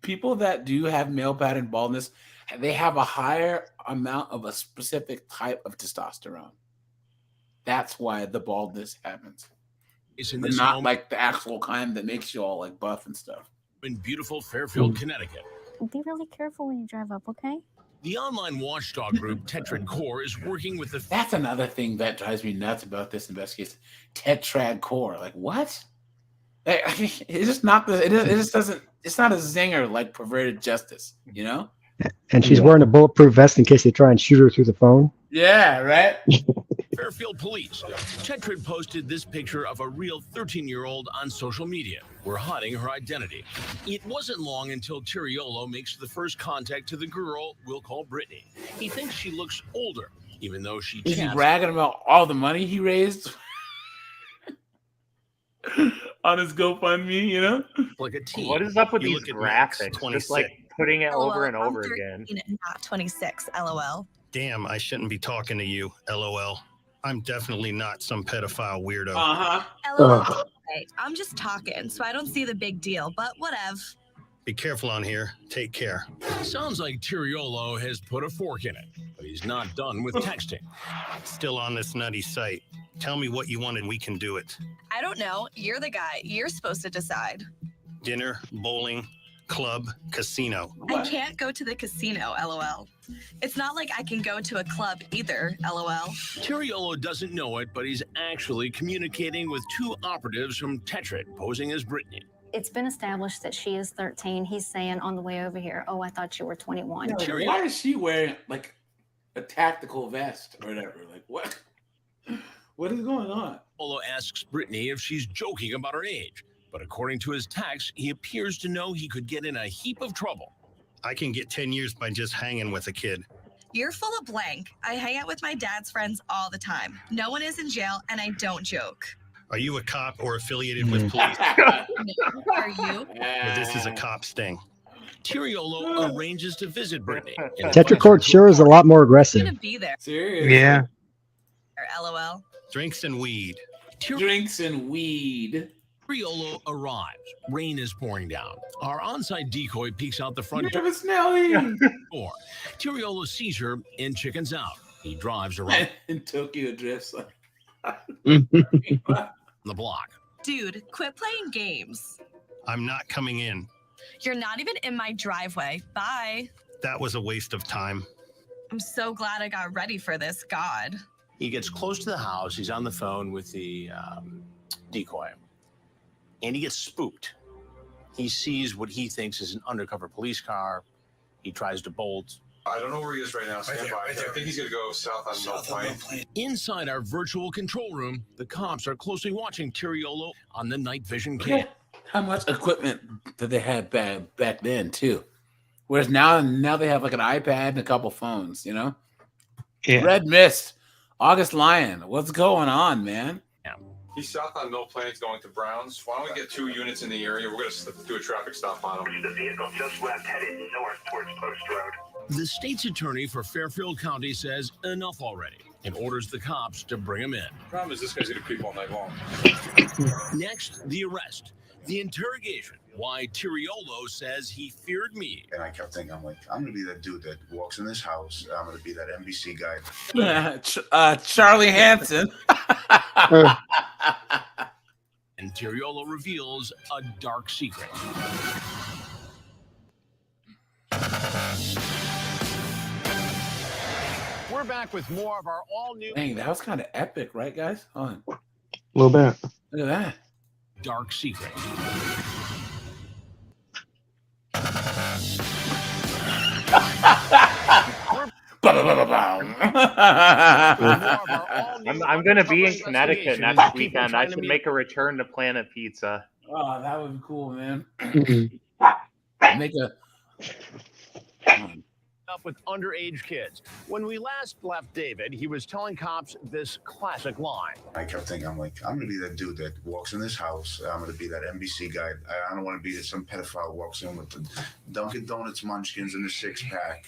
People that do have male pattern baldness, they have a higher amount of a specific type of testosterone. That's why the baldness happens. It's in But this not home like the actual kind that makes you all like buff and stuff. in beautiful Fairfield, Connecticut. Be really careful when you drive up, okay? The online watchdog group Tetrad Core is working with the. That's another thing that drives me nuts about this investigation. Tetrad Core, like what? It's just not the. It just doesn't. It's not a zinger like perverted justice, And she's wearing a bulletproof vest in case they try and shoot her through the phone. Yeah, right. Fairfield Police. Tetrad posted this picture of a real 13-year-old on social media. We're hiding her identity. It wasn't long until Tiriolo makes the first contact to the girl we'll call Brittany. He thinks she looks older, even though she Is he chats bragging about all the money he raised on his GoFundMe, like a teen. What is up with You these look at Max, graphics? 26. Just like putting it over and over I'm again. 13 and not 26, LOL. Damn, I shouldn't be talking to you, LOL. I'm definitely not some pedophile weirdo. Uh-huh. LOL. Okay, I'm just talking, so I don't see the big deal, but whatever. Be careful on here. Take care. Sounds like Tiriolo has put a fork in it, but he's not done with texting. Still on this nutty site. Tell me what you want and we can do it. I don't know. You're the guy. You're supposed to decide. Dinner, bowling, club, casino. I can't go to the casino, LOL. It's not like I can go to a club either, LOL. Tiriolo doesn't know it, but he's actually communicating with two operatives from Tetrit, posing as Brittany. It's been established that she is 13. He's saying on the way over here, oh, I thought you were 21. Yeah, why is she wearing like a tactical vest or whatever? Like what? What is going on? Tiriolo asks Brittany if she's joking about her age, but according to his text, he appears to know he could get in a heap of trouble. I can get 10 years by just hanging with a kid. You're full of blank. I hang out with my dad's friends all the time. No one is in jail, and I don't joke. Are you a cop or affiliated with police? No. Are you? Well, this is a cop sting. Tiriolo arranges to visit Brittany. Tetracord sure is a lot more aggressive. I'm gonna be there. Seriously? Yeah. Or LOL. Drinks and weed. Drinks and weed. Tiriolo arrives. Rain is pouring down. Our on-site decoy peeks out the front door. Tiriolo sees her and chickens out. He drives around. And Tokyo drifts. The block. Dude, quit playing games. I'm not coming in. You're not even in my driveway. Bye. That was a waste of time. I'm so glad I got ready for this, God. He gets close to the house. He's on the phone with the decoy. And he gets spooked. He sees what he thinks is an undercover police car. He tries to bolt. I don't know where he is right now. Stand by. I think he's going to go south on North Pine. Inside our virtual control room, the cops are closely watching Tiriolo on the night vision cam. How much equipment did they have back then too? Whereas now they have like an iPad and a couple phones, you know? Yeah. Red Mist, August Lion, what's going on, man? He's south on Mill Plains going to Browns. Why don't we get 2 units in the area? We're going to do a traffic stop on him. The vehicle just left, headed north towards Post Road. The state's attorney for Fairfield County says enough already and orders the cops to bring him in. The problem is this guy's going to creep all night long. Next, the arrest. The interrogation. Why Tiriolo says he feared me. And I kept thinking, I'm like, I'm going to be that dude that walks in this house. I'm going to be that NBC guy. Charlie Hansen. And Tiriolo reveals a dark secret. We're back with more of our all-new... Dang, that was kind of epic, right, guys? Hold on. A little bit. Look at that. Dark secret. I'm going to be in Connecticut next weekend. I should make a return to Planet Pizza. Oh, that would be cool, man. Make a... Up with underage kids. When we last left David, he was telling cops this classic line. I kept thinking, I'm like, I'm going to be that dude that walks in this house. I'm going to be that NBC guy. I don't want to be some pedophile walks in with the Dunkin' Donuts munchkins in the 6-pack.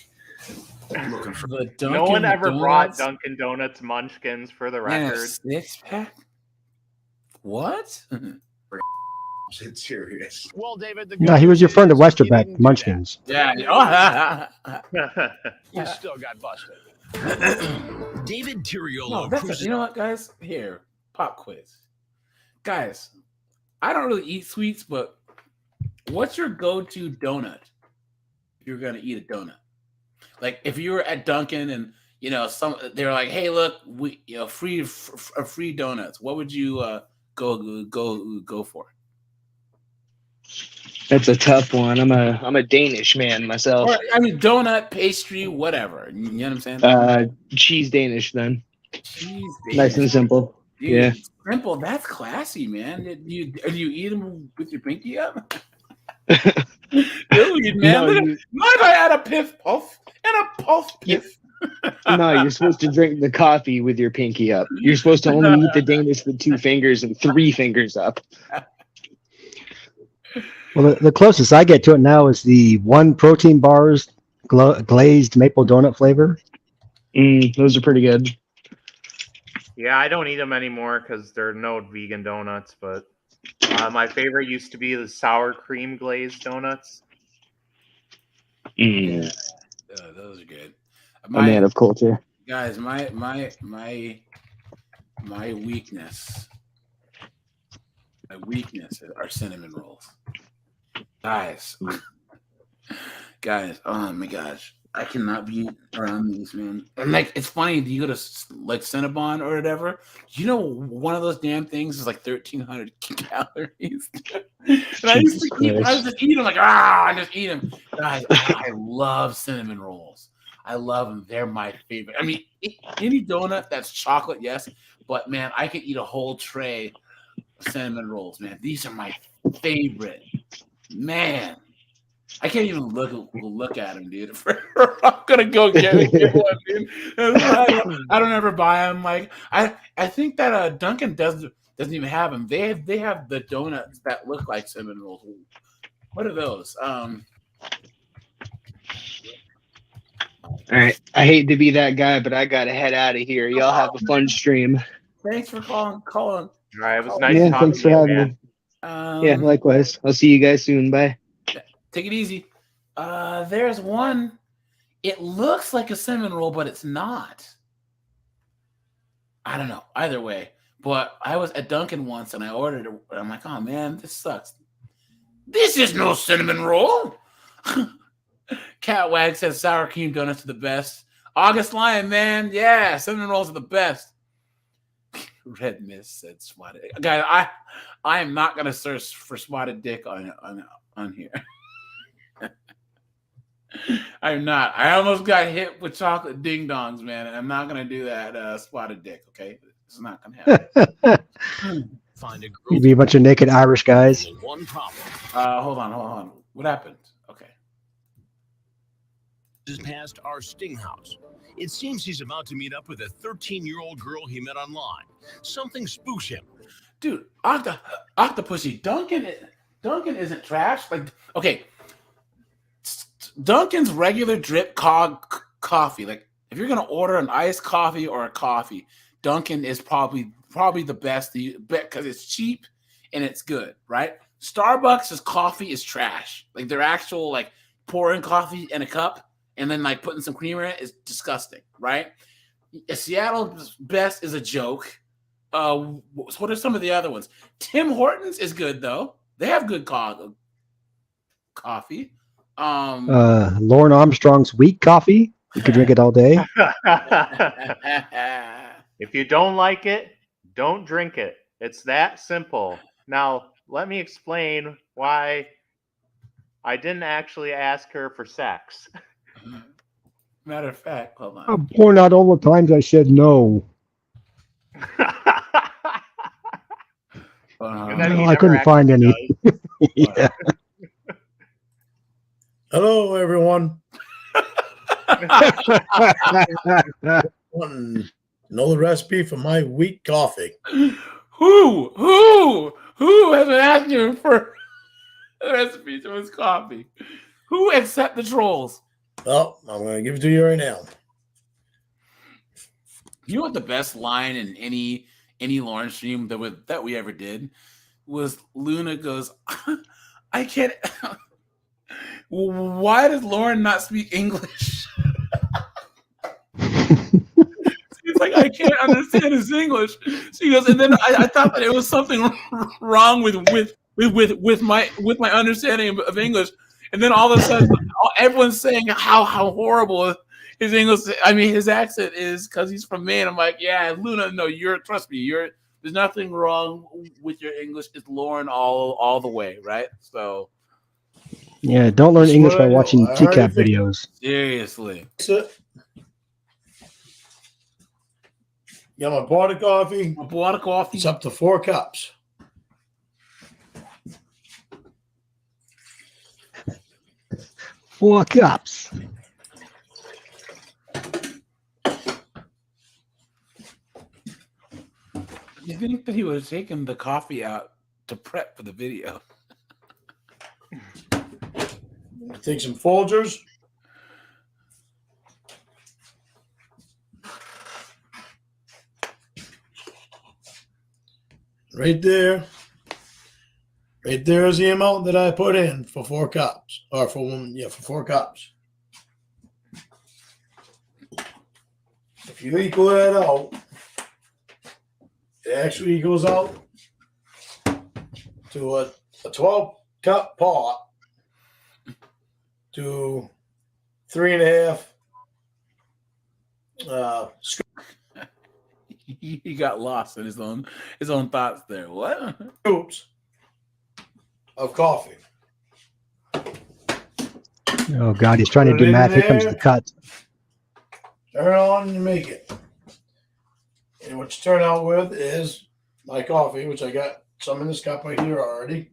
Looking for the Dunkin' No one ever Donuts? brought Dunkin' Donuts munchkins for the Man, a record. 6-pack? What? It's serious. Well, David, No, he was referring to Westerbeck Munchkins. Yeah. You still got busted. David Tiriolo. No, that's you know what, guys? Here, pop quiz. Guys, I don't really eat sweets, but what's your go-to donut if you're going to eat a donut? Like, if you were at Dunkin' and, you know, they're like, hey, look, we, you know, free donuts. What would you go for? That's a tough one. I'm a Danish man myself. Or, I mean, donut, pastry, whatever. You know what I'm saying? Cheese Danish then. Cheese Nice and simple. Dude, Yeah. Simple. That's classy, man. Do you eat them with your pinky up? Dude, man. No, Mind I add a piff puff and a puff piff? No, you're supposed to drink the coffee with your pinky up. You're supposed to only eat the Danish with 2 fingers and 3 fingers up. Well, the closest I get to it now is the 1 protein bars glazed maple donut flavor. Those are pretty good. Yeah, I don't eat them anymore because there are no vegan donuts, but My favorite used to be the sour cream glazed donuts. Mm. Those are good. A man of culture. Guys, my weakness. My weakness are cinnamon rolls. Guys, oh my gosh. I cannot be around these, man. And like, it's funny. You go to like Cinnabon or whatever. You know, one of those damn things is like 1,300 calories. And I used to eat them like I just eat them. Guys, I love cinnamon rolls. I love them. They're my favorite. I mean, any donut that's chocolate, yes, but man, I could eat a whole tray of cinnamon rolls. Man, these are my favorite. Man. I can't even look at them, dude. I'm gonna go get one, dude. I don't ever buy them. Like I think that Dunkin' doesn't even have them. They have the donuts that look like cinnamon rolls. What are those? All right. I hate to be that guy, but I gotta head out of here. Y'all have a fun stream. Thanks for calling. All right, it was nice talking thanks for to you, having man. me. Yeah, likewise. I'll see you guys soon. Bye. Take it easy. There's one. It looks like a cinnamon roll, but it's not. I don't know. Either way. But I was at Dunkin' once and I ordered it. And I'm like, oh man, this sucks. This is no cinnamon roll. Catwag says sour cream donuts are the best. August Lion, man. Yeah, cinnamon rolls are the best. Red Mist said spotted. Guys, I am not gonna search for spotted dick on here. I'm not. I almost got hit with chocolate ding dongs, man. And I'm not gonna do that spotted dick. Okay, it's not gonna happen. Find a You'd be a bunch of naked Irish guys. One problem. Hold on. What happened? Okay. Is past our Sting house. It seems he's about to meet up with a 13-year-old girl he met online. Something spooks him. Dude, Octopussy, Dunkin' isn't trash. Like, okay, Dunkin's regular drip coffee. Like, if you're gonna order an iced coffee or a coffee, Dunkin' is probably the best because it's cheap and it's good, right? Starbucks' coffee is trash. Like, their actual like pouring coffee in a cup and then like putting some creamer in it is disgusting, right? Seattle's best is a joke. What are some of the other ones? Tim Hortons is good though. They have good coffee. Lauren Armstrong's wheat coffee. You could drink it all day. If you don't like it, don't drink it. It's that simple. Now, let me explain why I didn't actually ask her for sex. Matter of fact, hold on. I'm pouring out all the times I said no. I couldn't find any. Yeah. Hello, everyone. Want to know the recipe for my wheat coffee? Who has been asking for the recipe to his coffee? Who accept the trolls? Well, I'm going to give it to you right now. You know what the best line in any Lauren stream that we ever did was Luna goes, I can't. Why does Lauren not speak English? It's like I can't understand his English. She goes, and then I thought that it was something wrong with my understanding of English. And then all of a sudden, everyone's saying how horrible his English, I mean, his accent is because he's from Maine. I'm like, yeah, Luna, no, trust me, there's nothing wrong with your English. It's Lauren all the way, right? So. Yeah, don't learn English by watching TCAP videos. Seriously. That's it. Yeah, my pot of coffee. A pot of coffee. It's up to 4 cups. Four cups. You think that he was taking the coffee out to prep for the video? Take some Folgers. Right there. Right there is the amount that I put in for 4 cups. Or for 4 cups. If you equal that out, it actually equals out to a 12-cup pot to 3.5 He got lost in his own thoughts there. What? scoops of coffee. Oh God, he's trying to Put it do in math. Here comes there. the cut. Turn it on and make it. And what you turn out with is my coffee, which I got some in this cup right here already.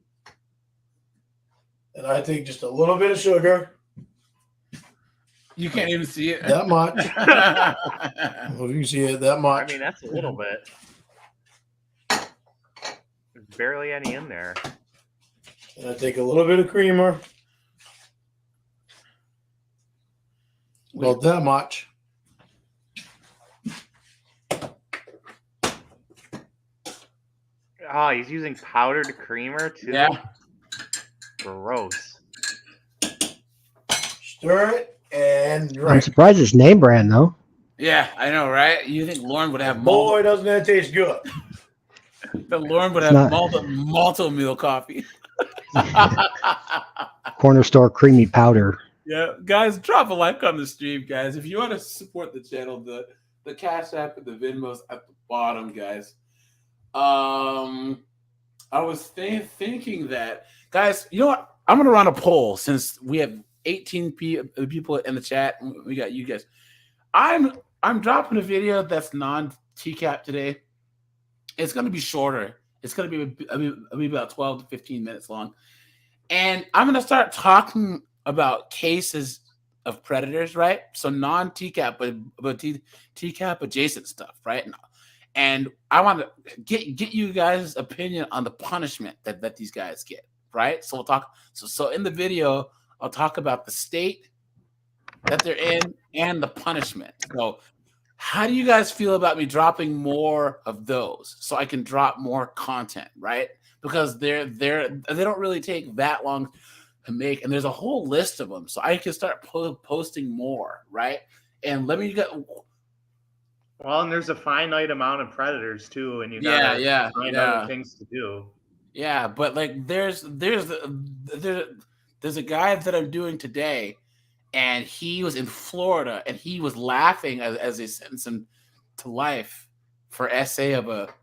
And I take just a little bit of sugar. You can't even see it. That much. Well, if you can see it, that much. I mean, that's a little bit. There's barely any in there. And I take a little bit of creamer. About that much. Oh, he's using powdered creamer too? Yeah. Gross. Stir it and I'm drink. surprised it's name brand though. Yeah, I know, right? You think Lauren would have Boy, doesn't that taste good. that Lauren would It's have not- malto meal coffee. Corner store creamy powder. Yeah, guys, drop a like on the stream, guys. If you want to support the channel, the Cash App and the Venmo's at the bottom, guys. I was thinking that, guys. You know what? I'm gonna run a poll since we have 18 people in the chat. We got you guys. I'm dropping a video that's non-TCAP today. It's gonna be shorter. It's gonna be about 12 to 15 minutes long, and I'm gonna start talking about cases of predators, right? So non-TCAP, but TCAP adjacent stuff, right? And I want to get you guys' opinion on the punishment that these guys get, right? So we'll talk. So in the video, I'll talk about the state that they're in and the punishment. So how do you guys feel about me dropping more of those so I can drop more content, right? Because they don't really take that long to make, and there's a whole list of them, so I can start posting more, right? And let me get. Well, and there's a finite amount of predators too, and you gotta find other things to do. Yeah, but like there's a guy that I'm doing today, and he was in Florida, and he was laughing as they sentenced him to life for essay of a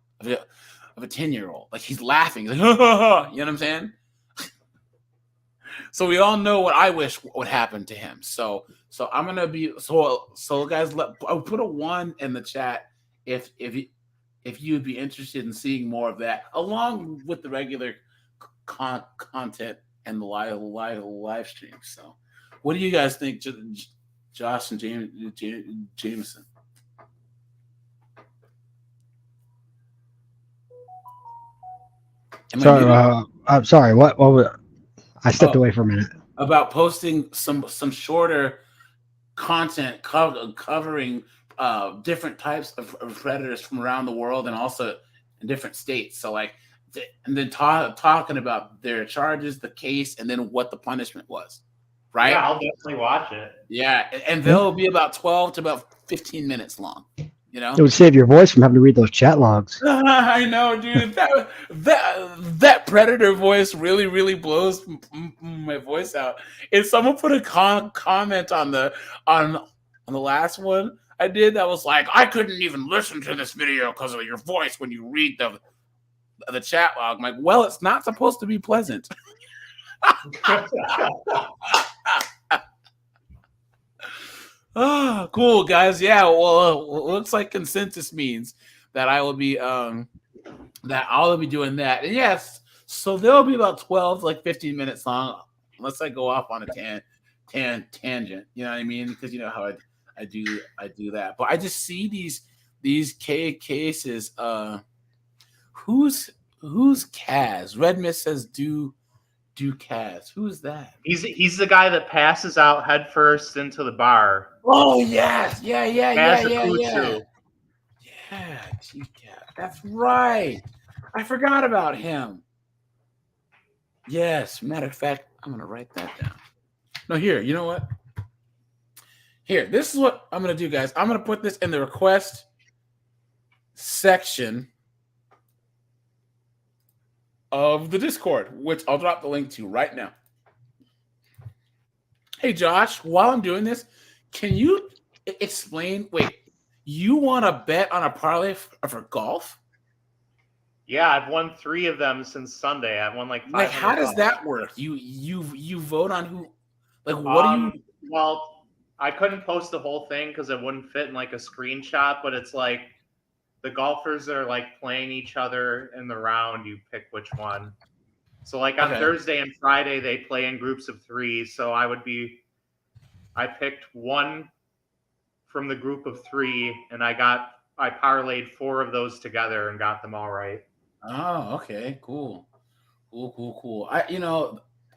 10-year-old. Like he's laughing, he's like, you know what I'm saying? So we all know what I wish would happen to him. So I'm gonna be so guys. I'll put a 1 in the chat if you'd be interested in seeing more of that, along with the regular content and the live stream. So, what do you guys think, Josh and Jameson? Sorry, I'm sorry. What was? I stepped away for a minute. About posting some shorter content covering different types of predators from around the world and also in different states. So like, and then talking about their charges, the case, and then what the punishment was. Right? Yeah, I'll definitely watch it. Yeah, and they'll be about 12 to about 15 minutes long. You know, It would save your voice from having to read those chat logs. I know, dude. That predator voice really blows my voice out. If someone put a comment on the last one I did, that was like, I couldn't even listen to this video because of your voice when you read the chat log. I'm like, well, it's not supposed to be pleasant. Oh, cool, guys. Yeah, well, looks like consensus means that I will be that I'll be doing that. And yes, so they'll be about 12 like 15 minutes long, unless I go off on a tangent. You know what I mean? Because you know how I do that. But I just see these cases. Who's Kaz? Red Mist says do Kaz. Who is that? He's the guy that passes out headfirst into the bar. Oh yes, yeah. Yeah, TCAP. That's right. I forgot about him. Yes. Matter of fact, I'm gonna write that down. No, here. You know what? Here. This is what I'm gonna do, guys. I'm gonna put this in the request section of the Discord, which I'll drop the link to right now. Hey, Josh, while I'm doing this, can you explain? Wait, you want to bet on a parlay for golf? Yeah, I've won 3 of them since Sunday. I've won like $500. Like, how does that work? You vote on who? Like, what do you? Well, I couldn't post the whole thing because it wouldn't fit in like a screenshot. But it's like the golfers that are like playing each other in the round. You pick which one. So like on Thursday and Friday, they play in groups of 3. So I picked one from the group of 3, and I parlayed 4 of those together and got them all right. Oh, okay, cool. I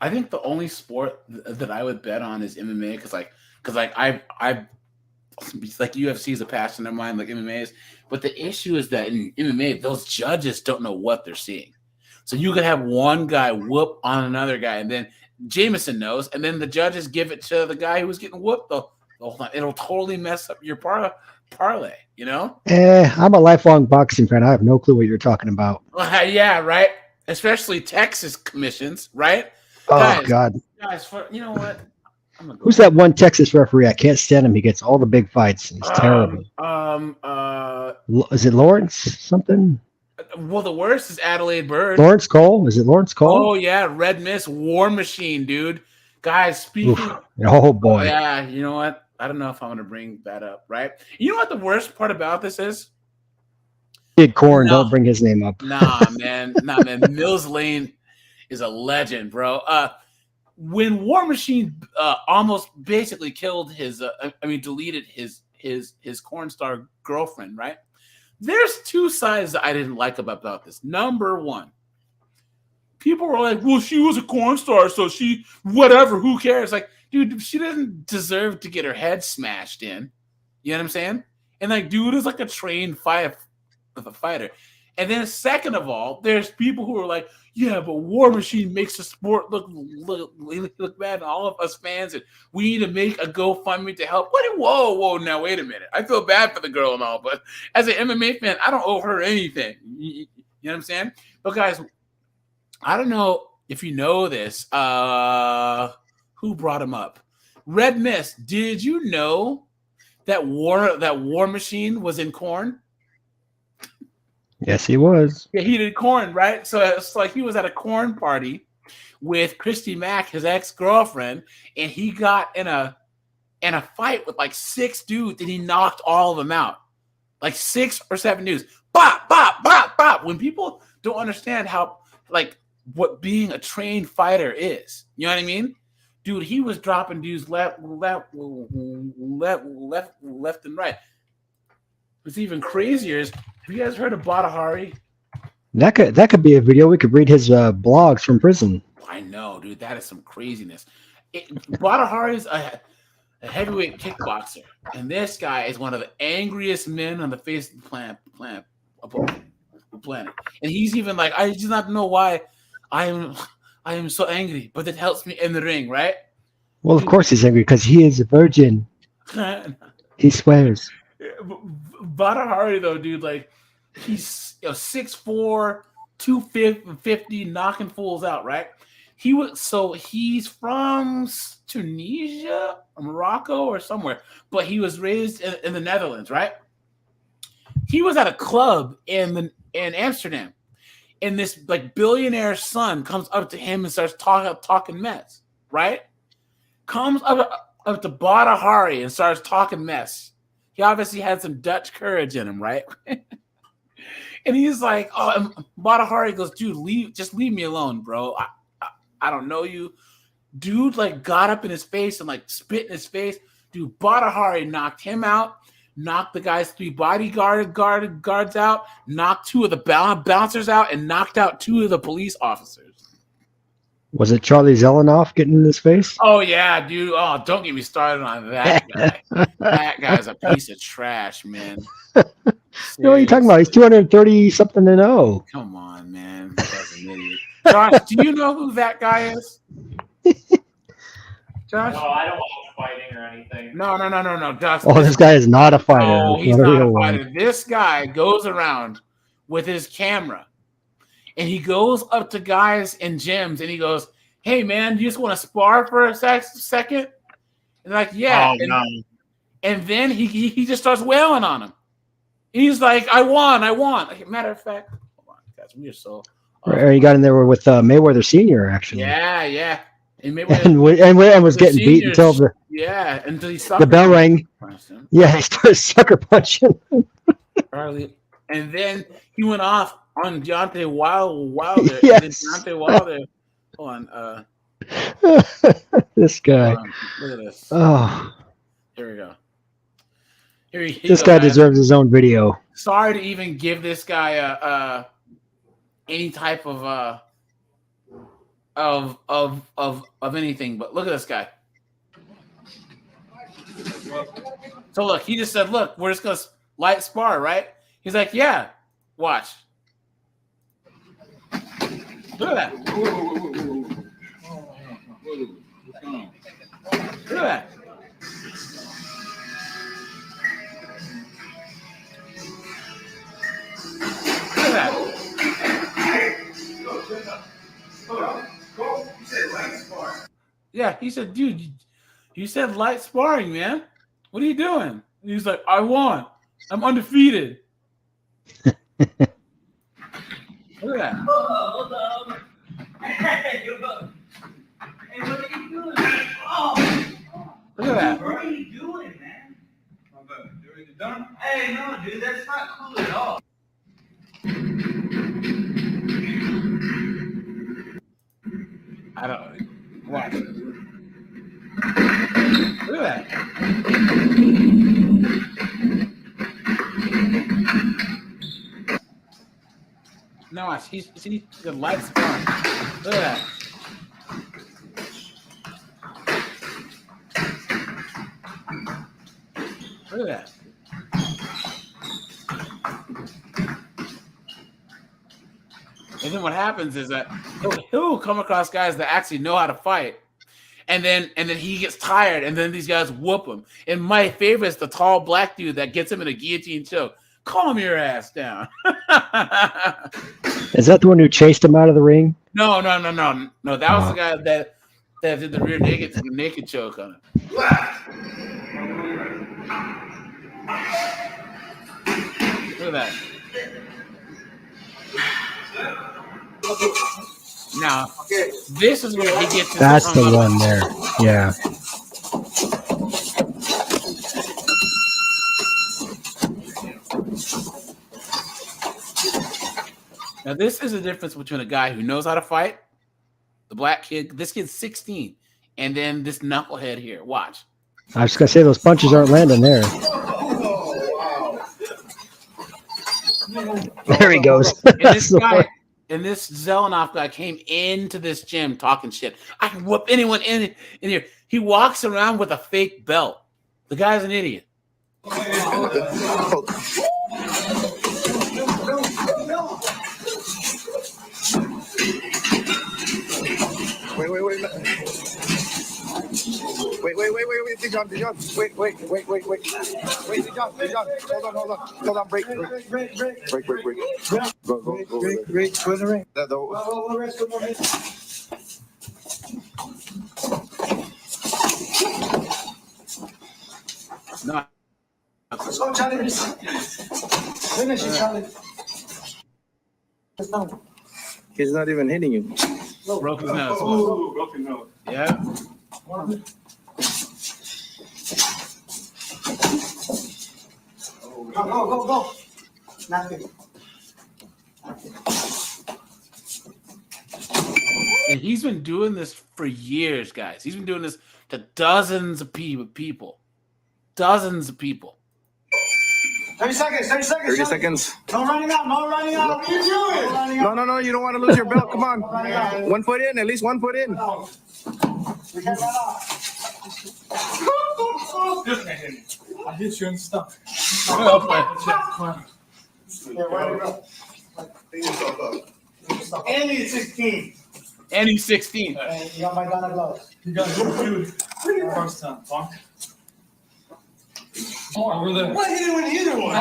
think the only sport that I would bet on is MMA because I like UFC is a passion of mine, like MMA is. But the issue is that in MMA, those judges don't know what they're seeing. So you could have one guy whoop on another guy, and then Jameson knows, and then the judges give it to the guy who was getting whooped the whole time. It'll totally mess up your parlay, you know? I'm a lifelong boxing fan. I have no clue what you're talking about. Yeah, right. Especially Texas commissions, right? Oh, God. Guys, you know what? Who's that one Texas referee? I can't stand him. He gets all the big fights. He's terrible. Is it Lawrence something? Well, the worst is Adelaide Bird. Lawrence Cole? Is it Lawrence Cole? Oh, yeah. Red Mist, War Machine, dude. Guys, speaking. Oof. Oh, boy. Yeah, you know what? I don't know if I'm going to bring that up, right? You know what the worst part about this is? Kid Corn, don't bring his name up. Nah, man. Mills Lane is a legend, bro. When War Machine almost basically killed deleted his corn star girlfriend, right? There's 2 sides that I didn't like about this. Number 1, people were like, well, she was a corn star, so she, whatever, who cares? Like, dude, she doesn't deserve to get her head smashed in. You know what I'm saying? And like, dude is like a trained fighter. And then second of all, there's people who are like, yeah, but War Machine makes the sport look bad, and all of us fans, and we need to make a GoFundMe to help. Whoa, now wait a minute. I feel bad for the girl and all, but as an MMA fan, I don't owe her anything. You know what I'm saying? But guys, I don't know if you know this. Who brought him up? Red Mist. Did you know that War Machine was in Korn? Yes, he was. Yeah, he did Korn, right? So it's like he was at a Korn party with Christy Mack, his ex-girlfriend, and he got in a fight with like 6 dudes, and he knocked all of them out. Like 6 or 7 dudes. Bop, bop, bop, bop. When people don't understand how, like, what being a trained fighter is, you know what I mean? Dude, he was dropping dudes left and right. What's even crazier is, have you guys heard of Badahari? That could be a video. We could read his blogs from prison. I know, dude. That is some craziness. Badahari is a heavyweight kickboxer, and this guy is one of the angriest men on the face of the planet. And he's even like, I do not know why I am so angry, but it helps me in the ring, right? Well, of course he's angry because he is a virgin. He swears. Badahari, though, dude, like, he's 6'4", 250, knocking fools out, right? He's from Tunisia or Morocco or somewhere, but he was raised in the Netherlands, right? He was at a club in Amsterdam, and this like billionaire son comes up to him and starts talking mess, right? Comes up to Badahari and starts talking mess. He obviously had some Dutch courage in him, right? And he's like, oh, and Badahari goes, dude, just leave me alone, bro. I don't know you. Dude, like, got up in his face and, like, spit in his face. Dude, Badahari knocked him out, knocked the guy's 3 guards out, knocked 2 of the bouncers out, and knocked out 2 of the police officers. Was it Charlie Zelenoff getting in his face? Oh, yeah, dude. Oh, don't get me started on that guy. That guy's a piece of trash, man. What are you talking about? He's 230-something-0. Come on, man. That guy's an idiot. Josh, do you know who that guy is? Josh? No, I don't watch fighting or anything. No, Josh. Oh, this guy is not a fighter. No, he's a not real a one. fighter. This guy goes around with his camera, and he goes up to guys in gyms, and he goes, "Hey, man, you just want to spar for a second?" And they're like, "Yeah." Oh, no. And then he just starts wailing on him. He's like, "I won." Like, matter of fact, hold on, guys, we are so. Or he got in there with Mayweather Senior, actually. Yeah. And was getting beat until until he the bell rang. Yeah, he started sucker punching. Charlie, and then he went off on Deontay Wilder. Yes. And then Deontay Wilder. Hold on. This guy. Look at this. Oh. Here we go. This guy deserves his own video. Sorry to even give this guy any type of anything, but look at this guy. So look, he just said, "Look, we're just gonna light spar, right?" He's like, "Yeah, watch." Look at that. Look at that. Look at that. Yeah, he said, "Dude, you said light sparring, man. What are you doing?" And he's like, "I won. I'm undefeated." Look at that. Hey, what are you doing? Oh. Look at that. What are you doing, man? Hey, no, dude, that's not cool at all. I don't watch. Look at that. No, he's the lights on. Look at that. Look at that. And then what happens is that he'll come across guys that actually know how to fight. And then he gets tired, and then these guys whoop him. And my favorite is the tall black dude that gets him in a guillotine choke. Calm your ass down. Is that the one who chased him out of the ring? No. That was the guy that did the rear naked choke on him. Look at that. Now, this is where he gets. That's the one there. Yeah. Now, this is the difference between a guy who knows how to fight, the black kid. This kid's 16, and then this knucklehead here. Watch. I was gonna say those punches aren't landing there. There he goes. And this Zelenoff guy came into this gym talking shit. I can whoop anyone in here. He walks around with a fake belt. The guy's an idiot. Wait, Dijon, wait, Dijon, hold on, break. Go, where's the ring? No. Let's go, Charlie. Finish it, Charlie. He's not even hitting you. Broke his nose. Oh, broken nose. Yeah. Go. Nothing. And he's been doing this for years, guys. He's been doing this to dozens of people. Dozens of people. 30 seconds. 30 seconds. No running out. What are you doing? No, you don't want to lose your belt. Come on. 1 foot in, at least 1 foot in. I hit you and stuff. And he's 16. And he's 16. And you got my Ghana gloves. You got good food. First time, punk. Over there. What hit it with either one?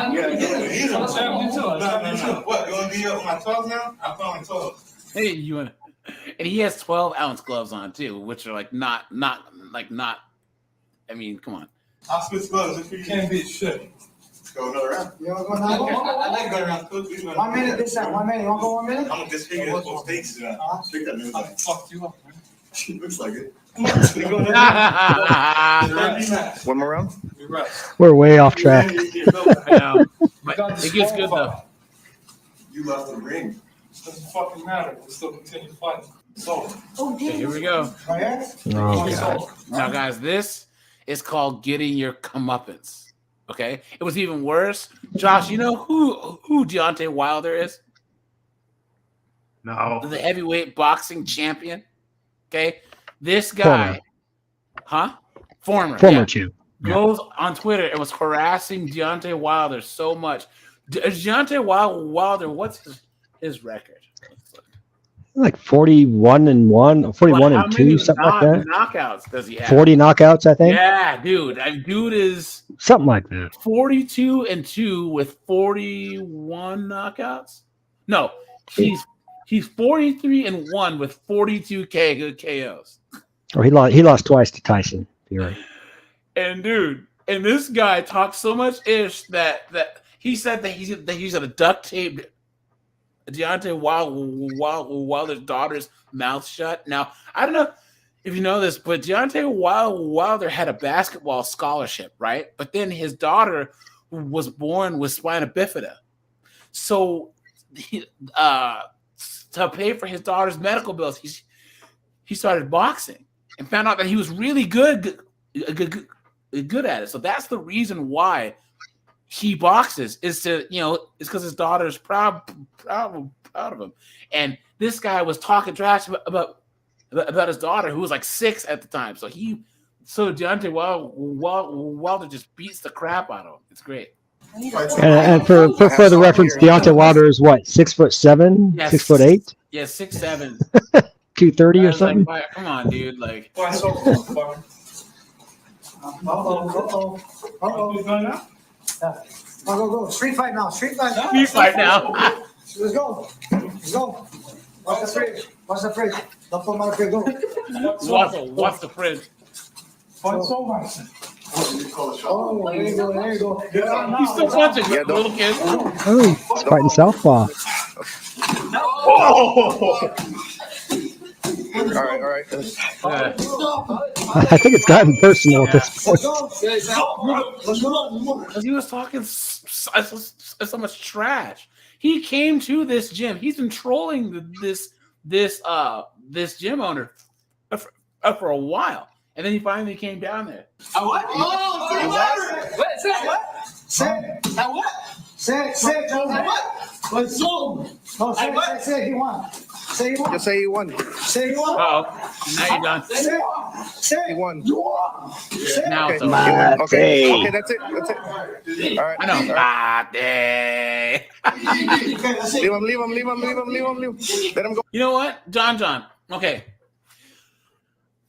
What, you want to be up my 12 now? I found my 12. Hey, you want? And he has 12-ounce gloves on too, which are like not. I mean, come on. I'll switch gloves if you can't beat shit. Let's go another round. You want to go now? I like going around. 1 minute this time. 1 minute. You want to go 1 minute? I'm gonna disfigure this whole stakes. Figure that news. I fucked you up, man. She looks like it. One more round? We're way off track. I know. But it gets good though. You left the ring. Doesn't fucking matter. We'll still continue fighting. So, Okay, here we go. Oh, God. Now, guys, this is called getting your comeuppance. Okay, it was even worse. Josh, you know who Deontay Wilder is? No. The heavyweight boxing champion. Okay, this guy, former champ. goes on Twitter and was harassing Deontay Wilder so much. Deontay Wilder, what's his record? Like 41-1, or 41-2, something like that. Knockouts does he have? 40 knockouts, I think. Yeah, dude. Dude is Something like that. 42-2 with 41 knockouts. No, he's 43-1 with 42 KOs. Or he lost twice to Tyson Fury. And dude, and this guy talked so much ish that he said that he's gonna duct tape Deontay Wilder's daughter's mouth shut. Now, I don't know if you know this, but Deontay Wilder had a basketball scholarship, right? But then his daughter was born with spina bifida. So to pay for his daughter's medical bills, he started boxing and found out that he was really good at it. So that's the reason why he boxes, is because his daughter is proud of him. And this guy was talking trash about his daughter, who was like 6 at the time. So Deontay Wilder just beats the crap out of him. It's great. And for further reference, Deontay Wilder is what, 6'7", Yes. 6'8"? Yeah, 6'7". 230 or something. Like, come on, dude. Like, Go. Street fight now. Street fight now. Let's go. What's the fridge? Don't put my fridge. Go. What's the fridge? Oh, there you go. He's still punching, little kid. Oh, he's fighting southpaw. All right. I think it's gotten personal at this point. He was talking so much trash. He came to this gym. He's been trolling this gym owner for a while, and then he finally came down there. What? Say what? Let's go. No, say he won. Just say he won. Uh-oh. Now you're done. Say he won. Now it's over. Okay, that's it. All right. I know. Leave him. Let him go. You know what, John? Okay.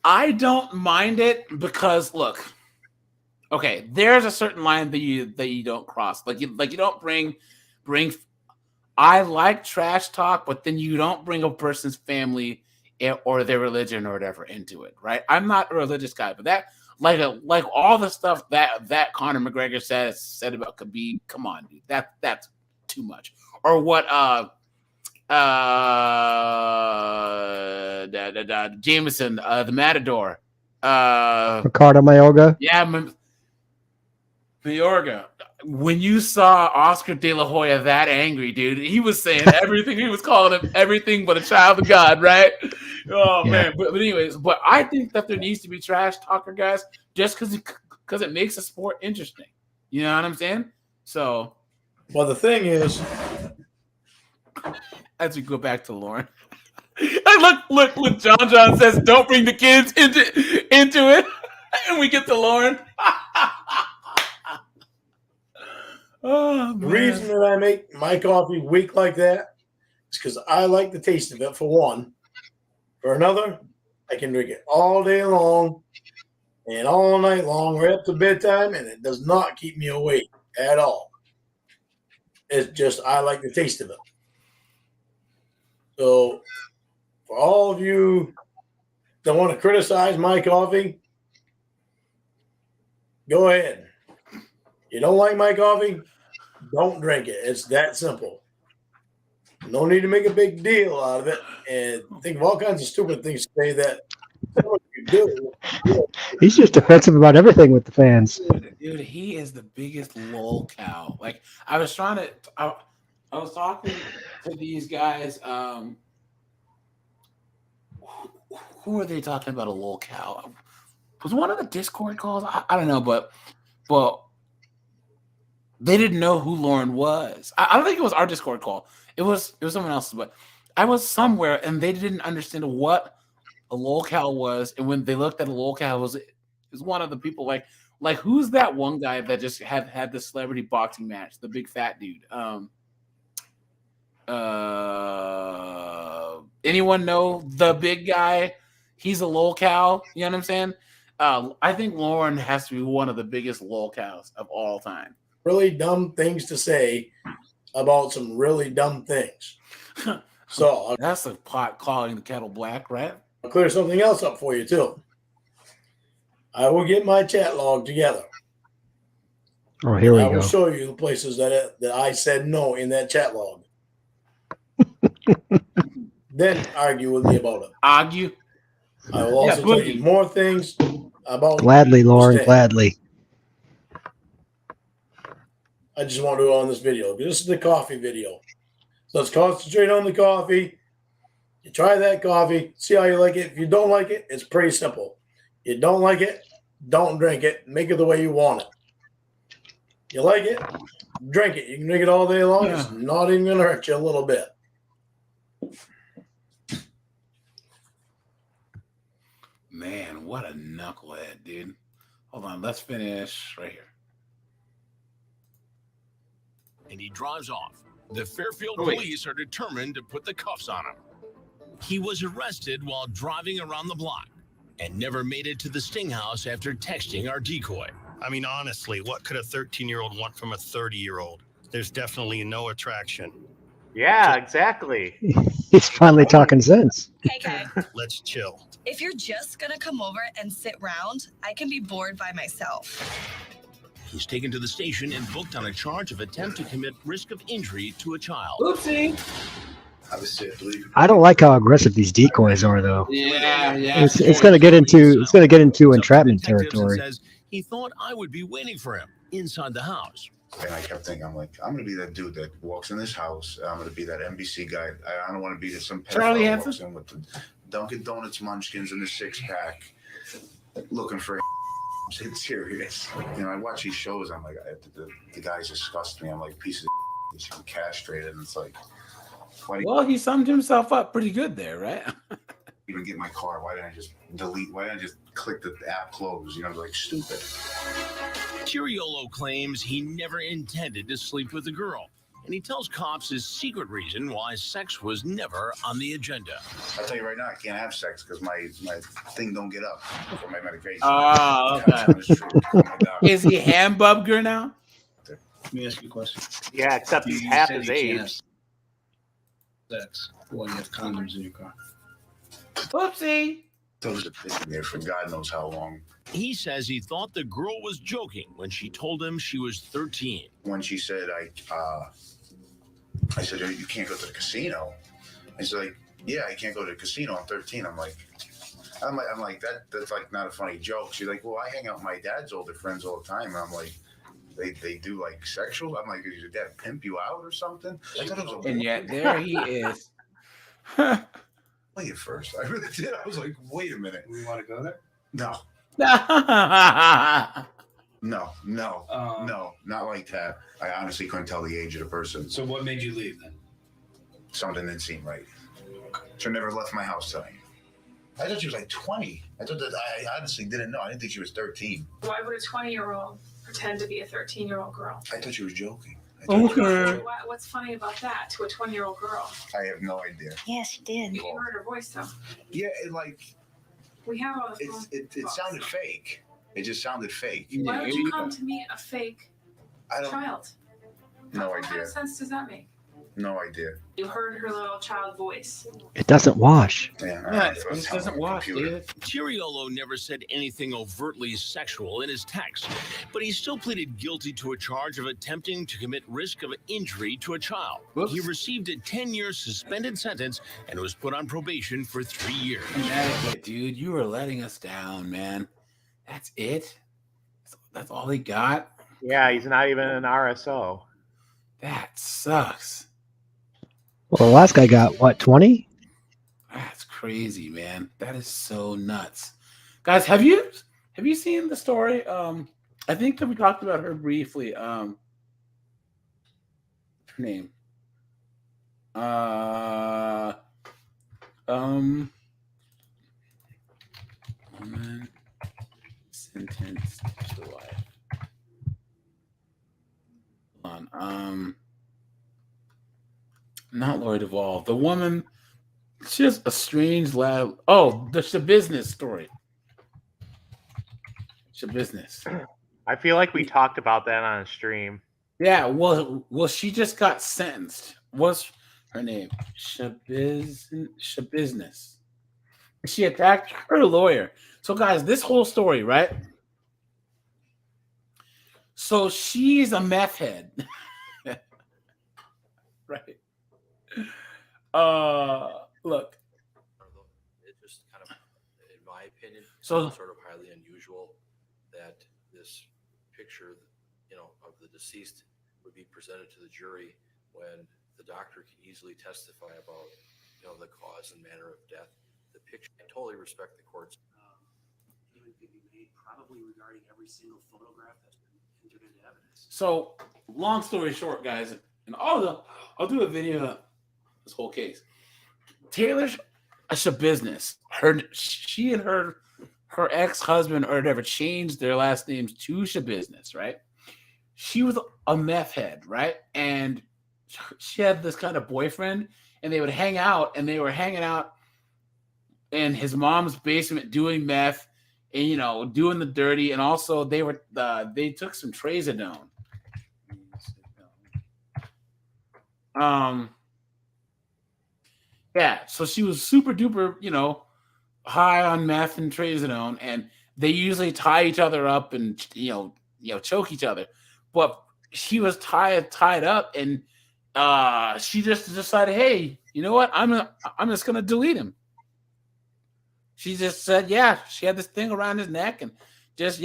I don't mind it because, look, okay, there's a certain line that you don't cross. Like you don't bring. I like trash talk, but then you don't bring a person's family or their religion or whatever into it, right? I'm not a religious guy, but that like all the stuff that Conor McGregor said about Khabib, come on, dude, that's too much. Or what Jameson, the Matador, Ricardo Mayorga. Yeah, Mayorga. When you saw Oscar De La Hoya that angry, dude, he was saying everything. He was calling him everything but a child of God, right? Oh, yeah. Man. But anyways, but I think that there needs to be trash talker guys just because it makes the sport interesting. You know what I'm saying? So, well, the thing is, as we go back to Lauren, look, John says, don't bring the kids into it. And we get to Lauren. The reason that I make my coffee weak like that It's because I like the taste of it, for one. For another, I can drink it all day long and all night long, right up to bedtime, and it does not keep me awake at all. It's just I like the taste of it. So, for all of you that want to criticize my coffee, go ahead. You don't like my coffee? Don't drink it. It's that simple. No need to make a big deal out of it and think of all kinds of stupid things to say that you do. He's just defensive about everything with the fans. Dude, he is the biggest lol cow. Like, I was trying to, I was talking to these guys. Who are they talking about a lol cow? Was one of the Discord calls? I don't know, but they didn't know who Lauren was. I don't think it was our Discord call. It was someone else's, but I was somewhere and they didn't understand what a lol cow was. And when they looked at a lol cow, it was one of the people like who's that one guy that just had the celebrity boxing match, the big fat dude? Anyone know the big guy? He's a lol cow. You know what I'm saying? I think Lauren has to be one of the biggest lol cows of all time. Really dumb things to say about some really dumb things. So that's a pot calling the kettle black, right? I'll clear something else up for you too. I will get my chat log together. Oh, here we I will go. show you the places that I said no in that chat log. Then argue with me about it. Argue? I will also tell you more things about. Gladly, Lauren, gladly. I just want to do it on this video. This is the coffee video. So let's concentrate on the coffee. You try that coffee, see how you like it. If you don't like it, it's pretty simple. You don't like it, don't drink it. Make it the way you want it. You like it, drink it. You can drink it all day long. It's not even going to hurt you a little bit. Man, what a knucklehead, dude. Hold on, let's finish right here. And he drives off. The Fairfield police are determined to put the cuffs on him. He was arrested while driving around the block and never made it to the Sting house after texting our decoy. I mean, honestly, what could a 13-year-old want from a 30-year-old? There's definitely no attraction. Yeah, exactly. He's finally talking sense. KK, Let's chill. if you're just gonna come over and sit round, I can be bored by myself. He's taken to the station and booked on a charge of attempt to commit risk of injury to a child. Oopsie. I don't like how aggressive these decoys are, though. Yeah. It's going to get into entrapment territory. Says he thought I would be waiting for him inside the house. And I kept thinking, I'm like, I'm going to be that dude that walks in this house. I'm going to be that NBC guy. I don't want to be some Charlie pedophile Hansen walks in with the Dunkin' Donuts munchkins and the six-pack looking for it's serious. You know, I watch these shows. I'm like, the guys disgust me. I'm like, pieces of he's castrated. And it's like, well, he summed himself up pretty good there, right? Even get my car. Why didn't I just delete? Why didn't I just click the app close? You know, like stupid. Tiriolo claims he never intended to sleep with the girl, and he tells cops his secret reason why sex was never on the agenda. I'll tell you right now, I can't have sex because my thing don't get up for my medication. Oh, okay. Is he hamburger now? Let me ask you a question. Yeah, except he's half his age. Sex while you have condoms in your car. Oopsie. Those have been there for God knows how long. He says he thought the girl was joking when she told him she was 13. When she said, I said, you can't go to the casino. And she's like, yeah, I can't go to the casino. I'm 13. I'm like, that's like not a funny joke. She's like, well, I hang out with my dad's older friends all the time. And I'm like, they do like sexual. I'm like, did your dad pimp you out or something? I thought it was a and yet there he is. Play it first. I really did. I was like, wait a minute. We want to go there? No. No, not like that. I honestly couldn't tell the age of the person. So what made you leave then? Something didn't seem right. She never left my house tonight. I thought she was like 20. I honestly didn't know. I didn't think she was 13. Why would a 20-year-old pretend to be a 13-year-old girl? I thought she was joking. Okay. What's funny about that to a 20-year-old girl? I have no idea. Yeah, she did. You heard her voice though. Yeah, We have all the phone it sounded fake. It just sounded fake. Why would you come to meet a fake child? No What kind idea. of sense does that make? No idea. You heard her little child voice. It doesn't wash. Yeah, it just doesn't wash, dude. Tiriolo never said anything overtly sexual in his text, but he still pleaded guilty to a charge of attempting to commit risk of injury to a child. Whoops. He received a 10-year suspended sentence and was put on probation for 3 years. Connecticut, dude, you were letting us down, man. That's it? That's all he got? Yeah, he's not even an RSO. That sucks. Well, the last guy got what, 20? That's crazy, man. That is so nuts. Guys, have you seen the story? I think that we talked about her briefly. Her name. Woman sentenced to life. Hold on. Not Lori Duvall. The woman, she has a strange lab. Oh, the business story. Business. I feel like we talked about that on a stream. Yeah, well, she just got sentenced. What's her name? Business. She attacked her lawyer. So, guys, this whole story, right? So she's a meth head, right? Look. It just kind of, in my opinion, So sort of highly unusual that this picture, of the deceased would be presented to the jury when the doctor can easily testify about, the cause and manner of death. The picture, I totally respect the court's. Even could be made probably regarding every single photograph that's been entered into evidence. So, long story short, guys, and I'll do a video of this whole case. Taylor's a business. She and her ex-husband or whatever changed their last names to Shabusiness, right? She was a meth head, right? And she had this kind of boyfriend, and they would hang out, and they were hanging out in his mom's basement doing meth and doing the dirty, and also they took some trazodone. Yeah, so she was super duper, high on meth and trazodone, and they usually tie each other up and choke each other. But she was tied up, and she just decided, hey, you know what? I'm just gonna delete him. She just said, yeah, she had this thing around his neck, and just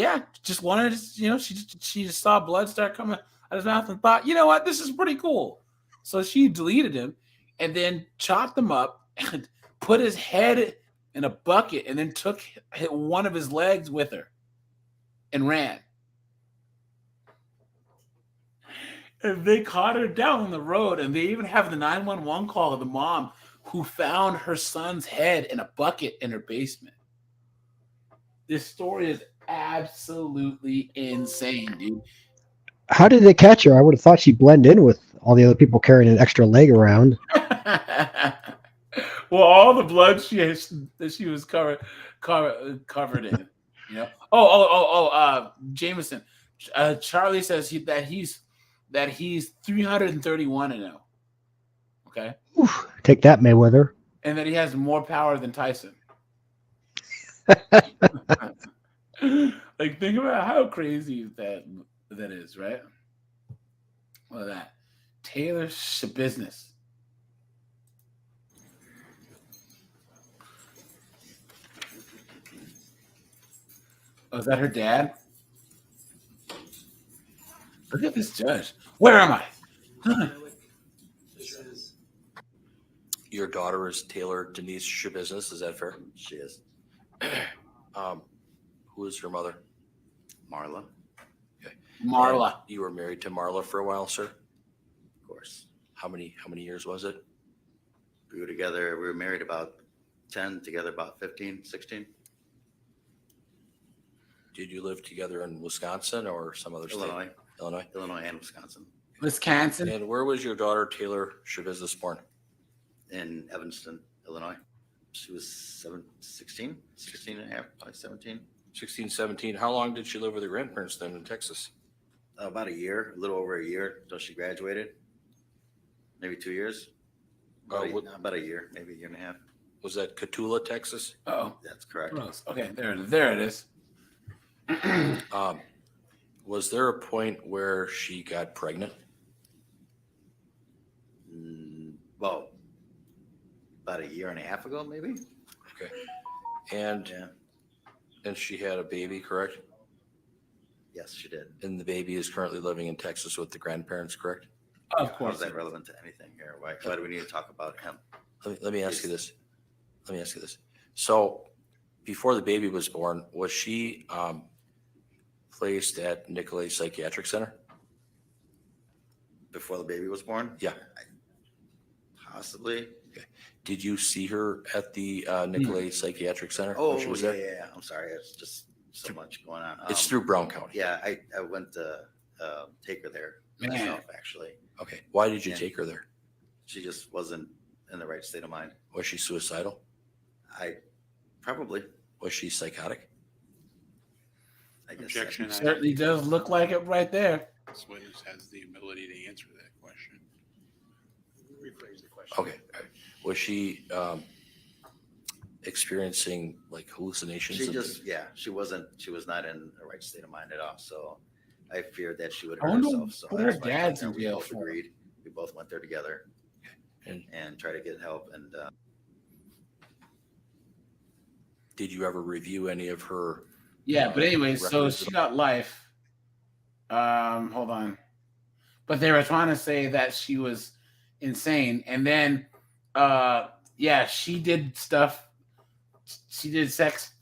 wanted to, she just saw blood start coming out of his mouth and thought, you know what, this is pretty cool. So she deleted him and then chopped him up and put his head in a bucket and then took one of his legs with her and ran. And they caught her down the road, and they even have the 911 call of the mom who found her son's head in a bucket in her basement. This story is absolutely insane, dude. How did they catch her? I would have thought she'd blend in with all the other people carrying an extra leg around. Well, all the blood she was covered in. Jameson. Charlie says that he's 331 and 0. Okay. Oof, take that, Mayweather. And that he has more power than Tyson. Like, think about how crazy that is, right? Look at that. Taylor Shabusiness. Oh, is that her dad? Look at this judge. Where am I? Your daughter is Taylor Denise Shabusiness. Is that fair? She is. Who is your mother? Marla. Okay. Marla. And you were married to Marla for a while, sir? Of course. How many years was it? We were married about 10, together about 15, 16. Did you live together in Wisconsin or some other state? Illinois. Illinois Illinois and Wisconsin. Wisconsin. And where was your daughter Taylor Shabiznis born? In Evanston, Illinois. She was 16 and a half, probably 17. 16, 17. How long did she live with her grandparents then in Texas? About a year, a little over a year until she graduated. Maybe 2 years. About a year, maybe a year and a half. Was that Cotulla, Texas? Oh, that's correct. Okay, there it is. Was there a point where she got pregnant? Well, about a year and a half ago, maybe. Okay. And she had a baby, correct? Yes, she did. And the baby is currently living in Texas with the grandparents, correct? Of course. How is that relevant to anything here? Why do we need to talk about him? Let me ask you this. So, before the baby was born, was she placed at Nicolay Psychiatric Center? Before the baby was born? Yeah. Possibly. Okay. Did you see her at the Nicolay Psychiatric Center? Oh, when she was there? yeah. I'm sorry. It's just so much going on. It's through Brown County. Yeah, I went to take her there myself, actually. Okay. Why did you take her there? She just wasn't in the right state of mind. Was she suicidal? Probably. Was she psychotic? I guess Objection. Certainly does look like it right there. This witness has the ability to answer that question. Rephrase the question. Okay. All right. Was she experiencing like hallucinations? She and just, things? yeah, she was not in the right state of mind at all. So I feared that she would hurt wonder herself. So what her that's why dad's in we jail both for. agreed. We both went there together and try to get help. And did you ever review any of her? Yeah, but anyway, so records? she got life. Hold on. But they were trying to say that she was insane. And then she did stuff. She did sex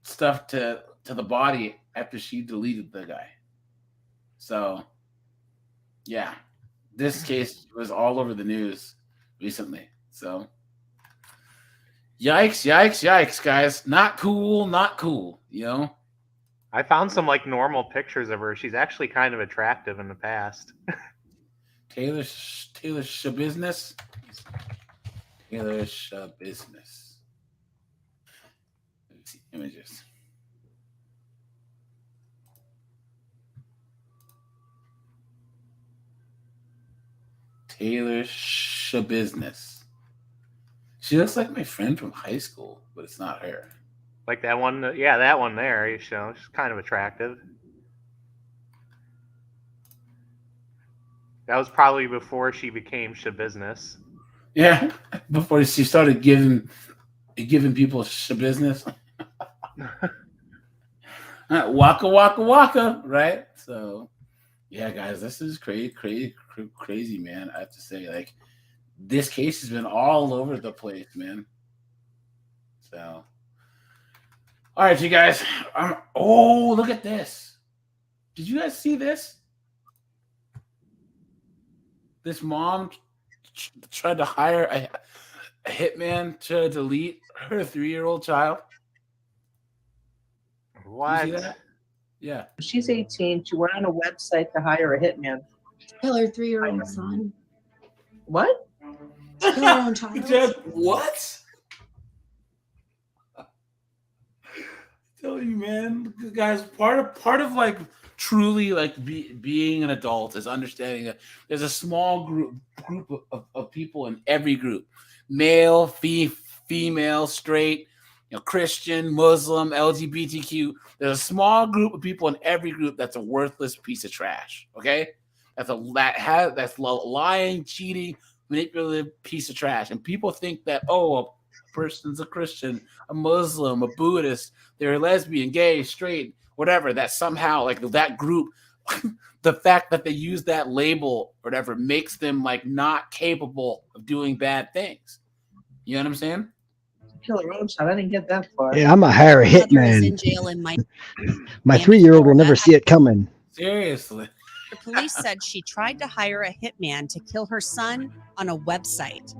stuff to the body after she deleted the guy. So yeah. This case was all over the news recently. So yikes, guys. Not cool, you know? I found some like normal pictures of her. She's actually kind of attractive in the past. Taylor Shabiznis. Taylor Shabiznis. Let me see images. Taylor Shabiznis. She looks like my friend from high school, but it's not her. Like that one, that one there. You know, she's kind of attractive. That was probably before she became Shabiznis. Yeah, before she started giving people Shabiznis. Waka waka waka, right? So, yeah, guys, this is crazy, man. I have to say, like, this case has been all over the place, man. So, all right, you guys. Oh, look at this. Did you guys see this? This mom tried to hire a hitman to delete her 3-year-old child. What? You see that? Yeah. She's 18. She went on a website to hire a hitman. Kill her 3-year-old son. What? Kill her own child. What? I tell you, man, guys, part of like truly like being an adult is understanding that there's a small group of people in every group: male, female, straight, Christian, Muslim, LGBTQ. There's a small group of people in every group that's a worthless piece of trash. Okay, that's lying, cheating, manipulative piece of trash. And people think that, oh, a person's a Christian, a Muslim, a Buddhist, they're lesbian, gay, straight, whatever, that somehow like that group, the fact that they use that label or whatever makes them like not capable of doing bad things. You know what I'm saying? Kill her own child. I didn't get that far. Yeah, I'm gonna hire a hitman. My 3-year-old will never see it coming. Seriously. The police said she tried to hire a hitman to kill her son on a website.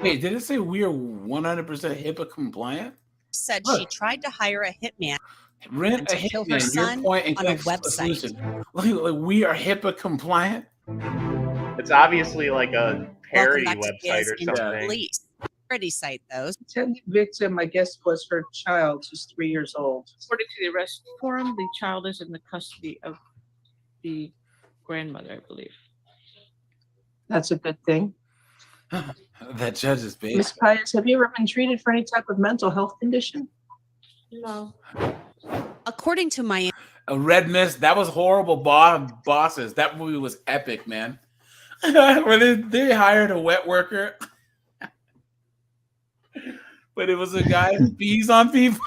Wait, did it say we are 100% HIPAA compliant? said she tried to hire a hitman Rent to a kill her Hitman, your son point and on a click website. solution. Like, we are HIPAA compliant. It's obviously like a parody Welcome back to website Biz or into something. Police. Parody site, though. The intended victim, I guess, was her child, who's 3 years old. According to the arrest form, the child is in the custody of the grandmother, I believe. That's a good thing. That judge is based. Ms. Pius, have you ever been treated for any type of mental health condition? No. According to my A Red Mist, that was horrible. Bosses, that movie was epic, man. Where they hired a wet worker, but it was a guy who pees on people.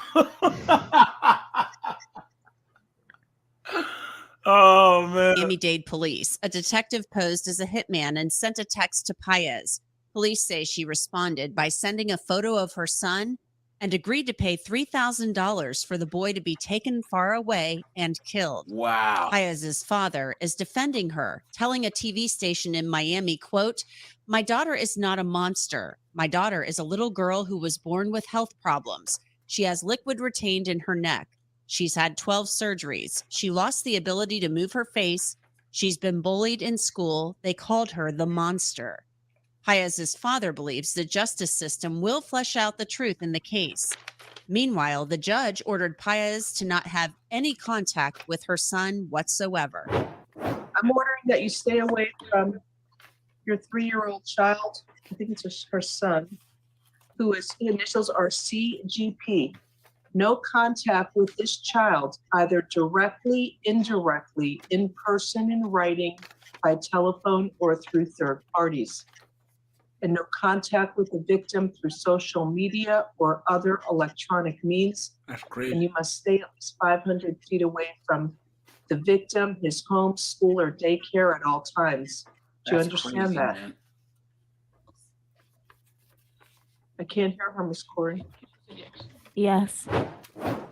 Oh man! Miami-Dade police. A detective posed as a hitman and sent a text to Paez. Police say she responded by sending a photo of her son and agreed to pay $3,000 for the boy to be taken far away and killed. Wow. Paez's father is defending her, telling a TV station in Miami, quote, "My daughter is not a monster. My daughter is a little girl who was born with health problems. She has liquid retained in her neck. She's had 12 surgeries. She lost the ability to move her face. She's been bullied in school. They called her the monster." Paez's father believes the justice system will flesh out the truth in the case. Meanwhile, the judge ordered Paez to not have any contact with her son whatsoever. I'm ordering that you stay away from your 3-year-old child. I think it's her son, who is initials are CGP. No contact with this child, either directly, indirectly, in person, in writing, by telephone, or through third parties. And no contact with the victim through social media or other electronic means. That's great. And you must stay at least 500 feet away from the victim, his home, school, or daycare at all times. Do you understand crazy, that? man. I can't hear her, Miss Corey. Yes.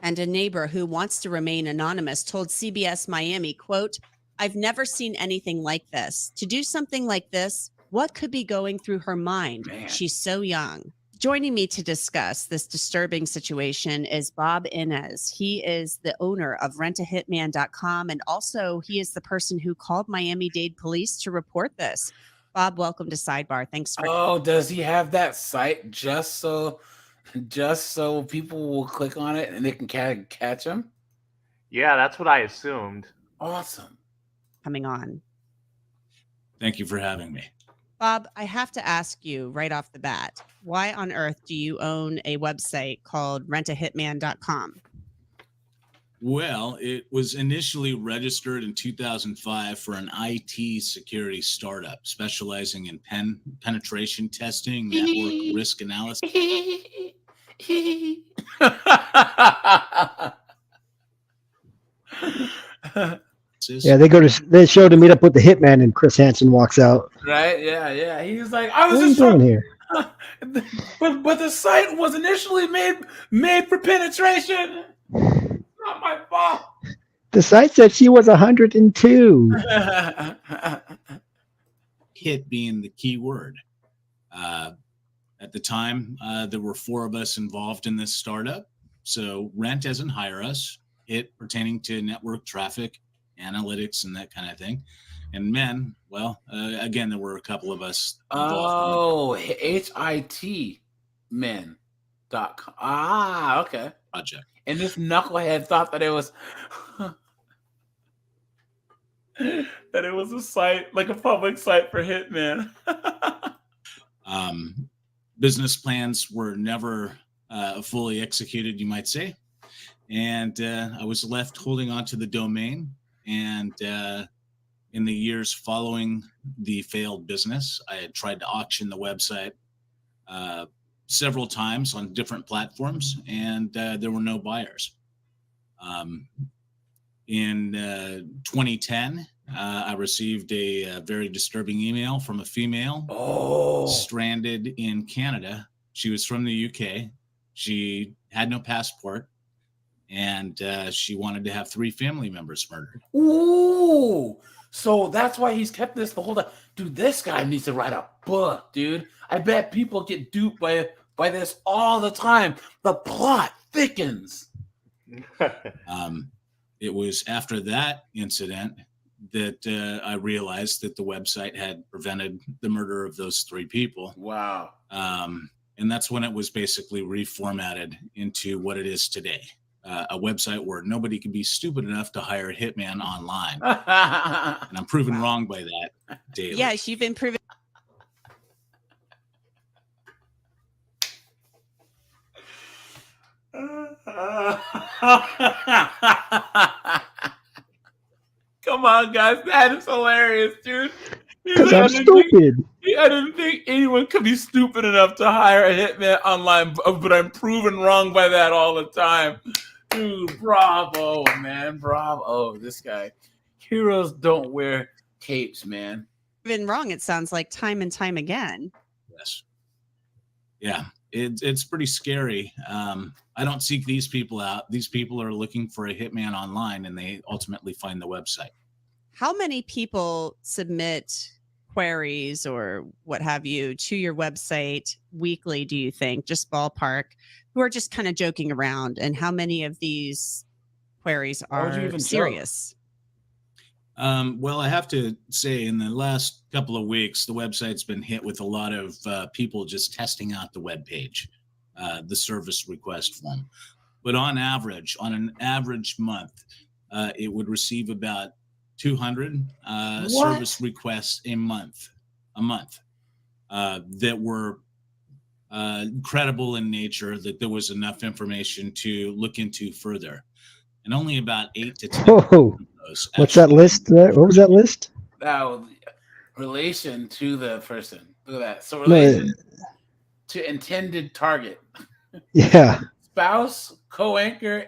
And a neighbor who wants to remain anonymous told CBS Miami, quote, "I've never seen anything like this. To do something like this, what could be going through her mind? Man. She's so young." Joining me to discuss this disturbing situation is Bob Inez. He is the owner of rentahitman.com, and also he is the person who called Miami-Dade police to report this. Bob, welcome to Sidebar. Thanks for... Oh, does he have that site just so people will click on it and they can catch him? Yeah, that's what I assumed. Awesome. coming on. Thank you for having me. Bob, I have to ask you right off the bat, why on earth do you own a website called rentahitman.com? Well, it was initially registered in 2005 for an IT security startup specializing in penetration testing, network risk analysis. Yeah, they show to meet up with the hitman, and Chris Hansen walks out. Right? Yeah. He's like, I was What are you just doing here? But the site was initially made for penetration. Not my fault. The site said she was 102. Hit being the key word. At the time, there were 4 of us involved in this startup. So rent as in hire us, hit pertaining to network traffic, analytics, and that kind of thing. And men, well, again, there were a couple of us involved. Oh, HIT men.com. Ah, okay. Project. And this knucklehead thought that it was a site, like a public site for hitmen. Business plans were never fully executed, you might say. And I was left holding on to the domain. And in the years following the failed business, I had tried to auction the website several times on different platforms, and there were no buyers. In 2010, I received a very disturbing email from a female stranded in Canada. She was from the UK. She had no passport, and she wanted to have 3 family members murdered. Ooh, so that's why he's kept this the whole time. Dude, this guy needs to write a book, dude. I bet people get duped by this all the time. The plot thickens. It was after that incident that I realized that the website had prevented the murder of those 3 people. Wow. And that's when it was basically reformatted into what it is today. A website where nobody can be stupid enough to hire a hitman online. And I'm proven wrong by that daily. Yes, you've been proven. Come on, guys. That is hilarious, dude. Because I'm stupid. I didn't think anyone could be stupid enough to hire a hitman online, but I'm proven wrong by that all the time. Dude, bravo, man. Bravo. This guy. Heroes don't wear capes, man. Been wrong, it sounds like, time and time again. Yes. Yeah, it's pretty scary. I don't seek these people out. These people are looking for a hitman online, and they ultimately find the website. How many people submit queries or what have you to your website weekly, do you think, just ballpark, who are just kind of joking around? And how many of these queries are serious? Well, I have to say, in the last couple of weeks, the website's been hit with a lot of people just testing out the web page, the service request form. But on average, on an average month, it would receive about 200 service requests a month that were credible in nature, that there was enough information to look into further. And only about 8 to 10 of those. What's that list? What was that list? Relation to the person. Look at that. So relation to intended target. Yeah. Spouse, co-anchor,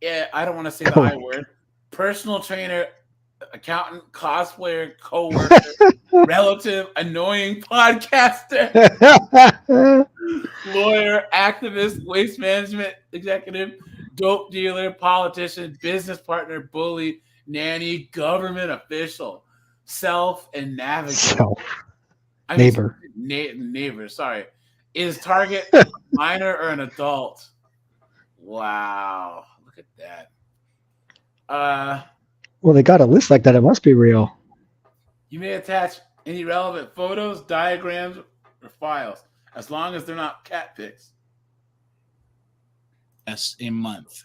I don't want to say the I word. Personal trainer, accountant, cosplayer, co-worker, relative, annoying podcaster, lawyer, activist, waste management executive, dope dealer, politician, business partner, bully, nanny, government official, self, and navigator. Neighbor. Neighbor, sorry. Is target a minor or an adult? Wow. Look at that. Well, they got a list like that. It must be real. You may attach any relevant photos, diagrams, or files, as long as they're not cat pics. Yes, a month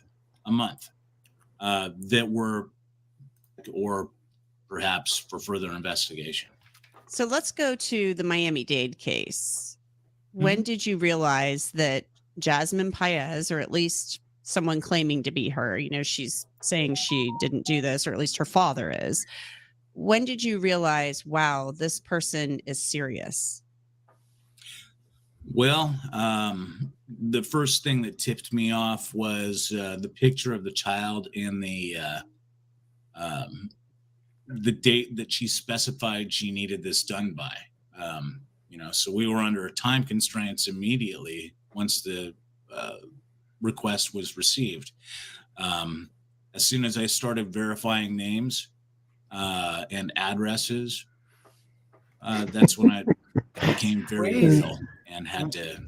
that were, or perhaps for further investigation. So let's go to the Miami-Dade case. When did you realize that Jasmine Paez, or at least someone claiming to be her, she's saying she didn't do this, or at least her father is. When did you realize, wow, this person is serious? Well, the first thing that tipped me off was the picture of the child and the date that she specified she needed this done by. So we were under time constraints immediately once the request was received. As soon as I started verifying names and addresses, that's when I became very ill and had to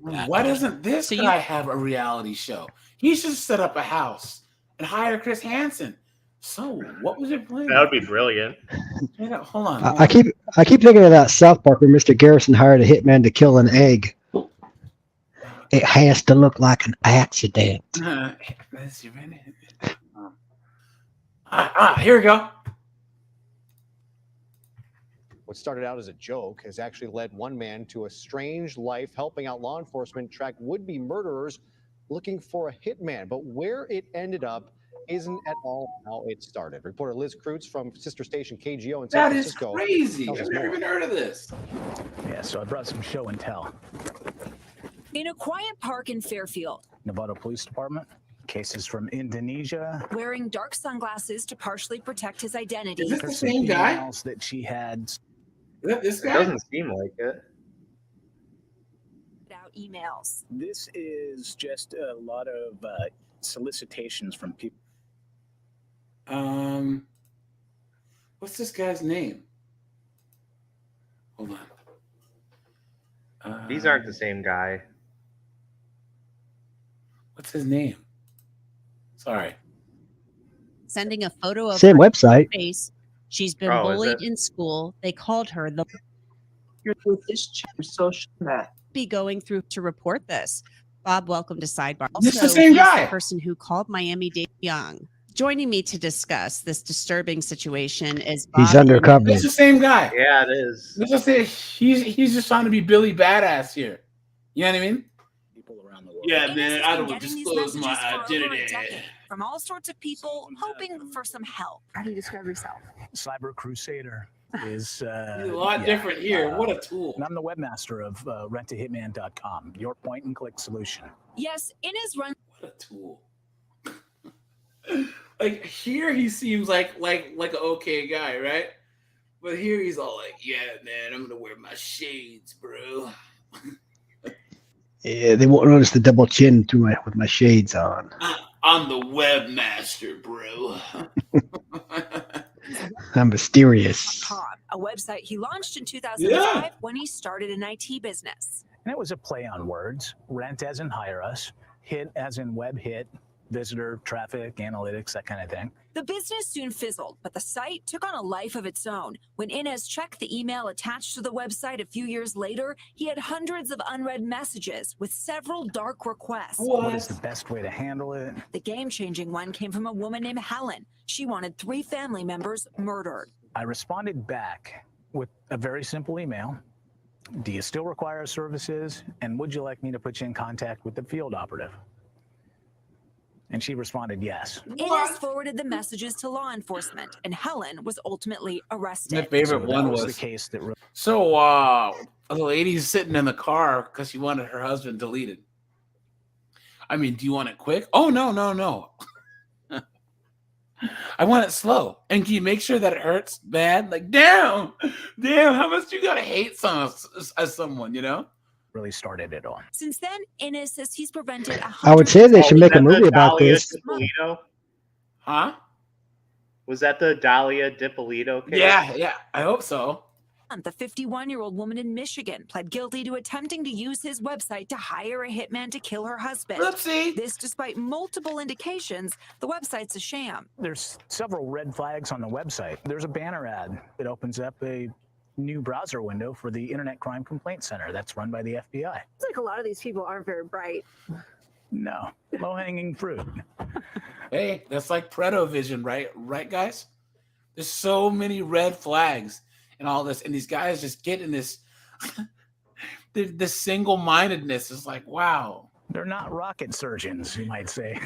Why doesn't this guy have a reality show? He should set up a house and hire Chris Hansen. So, what was your plan? That would be brilliant. Hold on. I keep thinking of that South Park where Mr. Garrison hired a hitman to kill an egg. It has to look like an accident. Here we go. What started out as a joke has actually led one man to a strange life, helping out law enforcement track would-be murderers looking for a hitman. But where it ended up isn't at all how it started. Reporter Liz Kreutz from sister station KGO in San Francisco. That is crazy. I've never even heard of this. Yeah, so I brought some show and tell. In a quiet park in Fairfield. Nevada Police Department. Cases from Indonesia. Wearing dark sunglasses to partially protect his identity. Is this the same guy? That she had. Is that this guy? It doesn't seem like it. Out emails. This is just a lot of solicitations from people. What's this guy's name? Hold on. These aren't the same guy. What's his name? Sorry. Sending a photo of Same her website. face. She's been Oh, is bullied it? in school. They called her the You're with this chair, so show that. be going through to report this. Bob, welcome to Sidebar. This is the same he's guy. the person who called Miami-Dade Young. Joining me to discuss this disturbing situation is Bob. He's undercover. It's the same guy. Yeah, it is. Let's just say he's just trying to be Billy Badass here. You know what I mean? People around the world. Yeah, Innes man. has I been don't getting these disclose my messages for over a identity. decade from all sorts of people hoping for some help. How do you describe yourself? Cyber Crusader is He's a lot different here. What a tool. And I'm the webmaster of rentahitman.com, your point-and-click solution. Yes, Innes runs. What a tool. Like here he seems like an okay guy, right? But here he's all like, yeah, man, I'm gonna wear my shades, bro. Yeah, they won't notice the double chin with my shades on. I'm the webmaster, bro. I'm mysterious. A website he launched in 2005 when he started an IT business. And it was a play on words. Rent as in hire us, hit as in web hit, visitor, traffic, analytics, that kind of thing. The business soon fizzled, but the site took on a life of its own. When Innes checked the email attached to the website a few years later, he had hundreds of unread messages with several dark requests. What is the best way to handle it? The game-changing one came from a woman named Helen. She wanted 3 family members murdered. I responded back with a very simple email. Do you still require our services? And would you like me to put you in contact with the field operative? And she responded yes. Innes forwarded the messages to law enforcement, and Helen was ultimately arrested. My favorite one was the case that so the lady's sitting in the car because she wanted her husband deleted. I mean, do you want it quick? Oh no. I want it slow. And can you make sure that it hurts bad? Like, damn, how much you gotta hate someone, you know? Really started it all. Since then, Innes says he's prevented I would say they should make a movie about this. Dippolito? Huh? Was that the Dahlia Dippolito case? Yeah, I hope so. The 51-year-old woman in Michigan pled guilty to attempting to use his website to hire a hitman to kill her husband. Oopsie. This despite multiple indications the website's a sham. There's several red flags on the website. There's a banner ad that opens up a new browser window for the Internet Crime Complaint Center that's run by the FBI. It's like a lot of these people aren't very bright. No, low-hanging fruit. Hey, that's like Predavision, right? Right, guys? There's so many red flags and all this, and these guys just get in this this single-mindedness. Is like, wow. They're not rocket surgeons, you might say.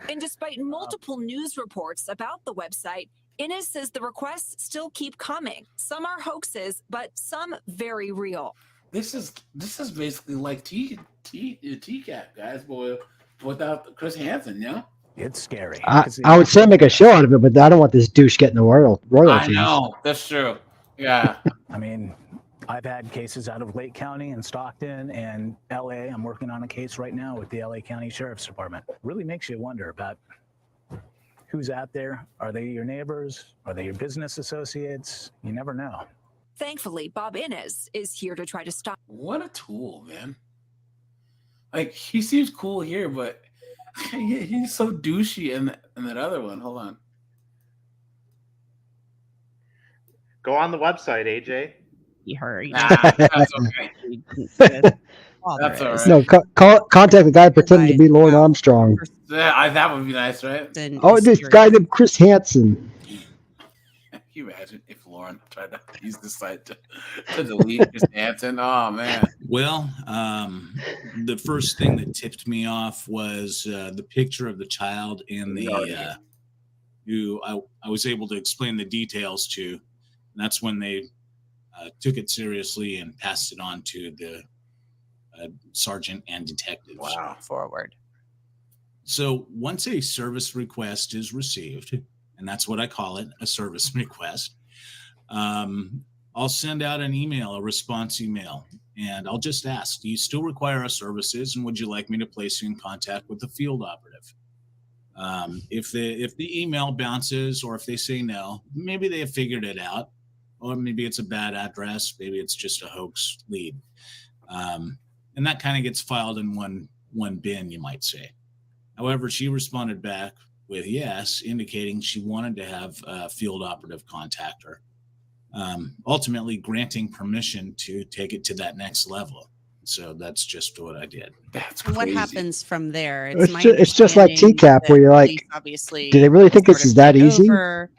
And despite multiple news reports about the website, Innes says the requests still keep coming. Some are hoaxes, but some very real. This is basically like TCAP, guys, boy, without Chris Hansen, you know? It's scary. I would say make a show out of it, but I don't want this douche getting the royalties. I know, that's true. Yeah. I mean, I've had cases out of Lake County and Stockton and LA. I'm working on a case right now with the LA County Sheriff's Department. Really makes you wonder about who's out there. Are they your neighbors? Are they your business associates? You never know. Thankfully, Bob Innes is here to try to stop. What a tool, man. Like, he seems cool here, but he's so douchey in that other one. Hold on. Go on the website, AJ. That's okay. That's all right. No, contact the guy pretending to be Lauren Armstrong. Yeah, that would be nice, right? Oh, this guy named Chris Hansen. Can you imagine if Lauren tried to use the site to delete Chris Hansen? Oh, man. Well, the first thing that tipped me off was the picture of the child and the who I was able to explain the details to. And that's when they took it seriously and passed it on to the sergeant and detectives. Wow. Forward. So once a service request is received, and that's what I call it, a service request, I'll send out an email, a response email, and I'll just ask, do you still require our services, and would you like me to place you in contact with the field operative? If the email bounces or if they say no, maybe they have figured it out, or maybe it's a bad address, maybe it's just a hoax lead. And that kind of gets filed in one one bin, you might say. However, she responded back with yes, indicating she wanted to have a field operative contact her, ultimately granting permission to take it to that next level. So that's just what I did. That's And crazy. what happens from there? It's just like TCAP, where you're like, obviously, do they really think this is that easy? over.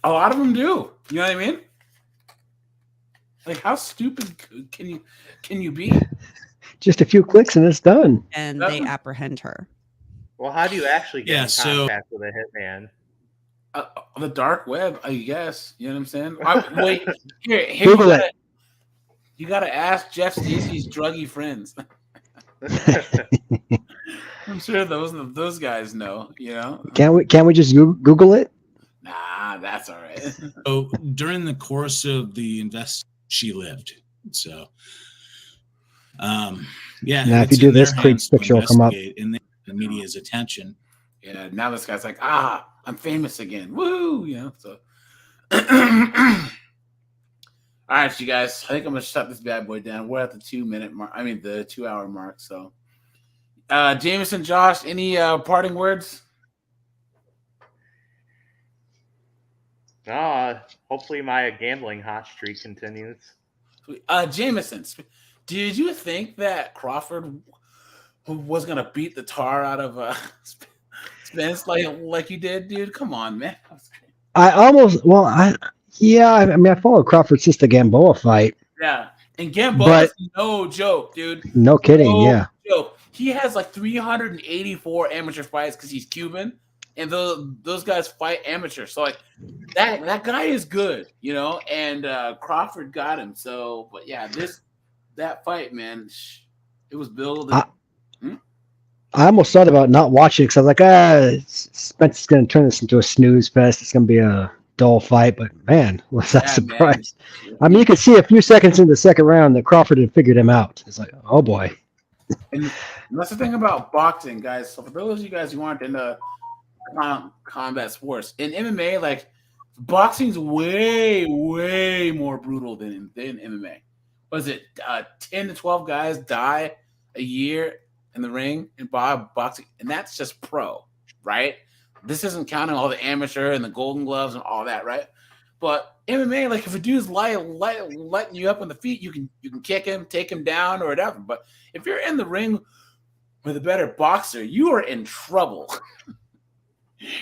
A lot of them do. You know what I mean? Like, how stupid can you be? Just a few clicks and it's done. And they apprehend her. Well, how do you actually get Yeah, in so- contact with a hitman? The dark web, I guess. You know what I'm saying? Wait, here Google it. You gotta ask Jeff Stacey's druggy friends. I'm sure those guys know. You know? Can't we just Google it? Nah, that's all right. So during the course of the she lived. So, yeah. Now, if it's you do in their this, creep hands to picture will come up. investigate in the media's attention. Yeah, now this guy's like, I'm famous again. Woo! You know, so. All right, you guys. I think I'm gonna shut this bad boy down. We're at the 2-minute mark. I mean, the 2-hour mark. So, Jameson, Josh, any parting words? Hopefully my gambling hot streak continues. Jameson, did you think that Crawford was gonna beat the tar out of Spence like you did, dude? Come on, man. I followed Crawford's sister Gamboa fight. Yeah, and Gamboa's no joke, dude. No kidding, no joke. He has like 384 amateur fights because he's Cuban, and those guys fight amateur. So like that guy is good, you know. And Crawford got him. So, but yeah, that fight, man, it was billed. I almost thought about not watching because I was like, Spence's going to turn this into a snooze fest. It's going to be a dull fight. But man, was I surprised. Man. I mean, you could see a few seconds in the second round that Crawford had figured him out. It's like, oh boy. And that's the thing about boxing, guys. So for those of you guys who aren't into combat sports, in MMA, like boxing's way, way more brutal than MMA. Was it 10 to 12 guys die a year in the ring in boxing, and that's just pro, right? This isn't counting all the amateur and the golden gloves and all that, right? But MMA, like if a dude's lighting you up on the feet, you can kick him, take him down, or whatever. But if you're in the ring with a better boxer, you are in trouble.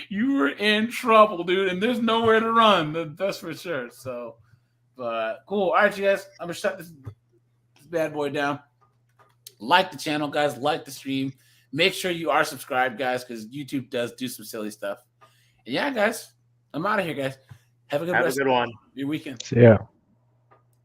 You are in trouble, dude, and there's nowhere to run. That's for sure. So, but cool. All right, you guys, I'm gonna shut this bad boy down. Like the channel, guys. Like the stream. Make sure you are subscribed, guys, because YouTube does do some silly stuff. And yeah, guys, I'm out of here, guys. Have a good one. Your weekend. Yeah.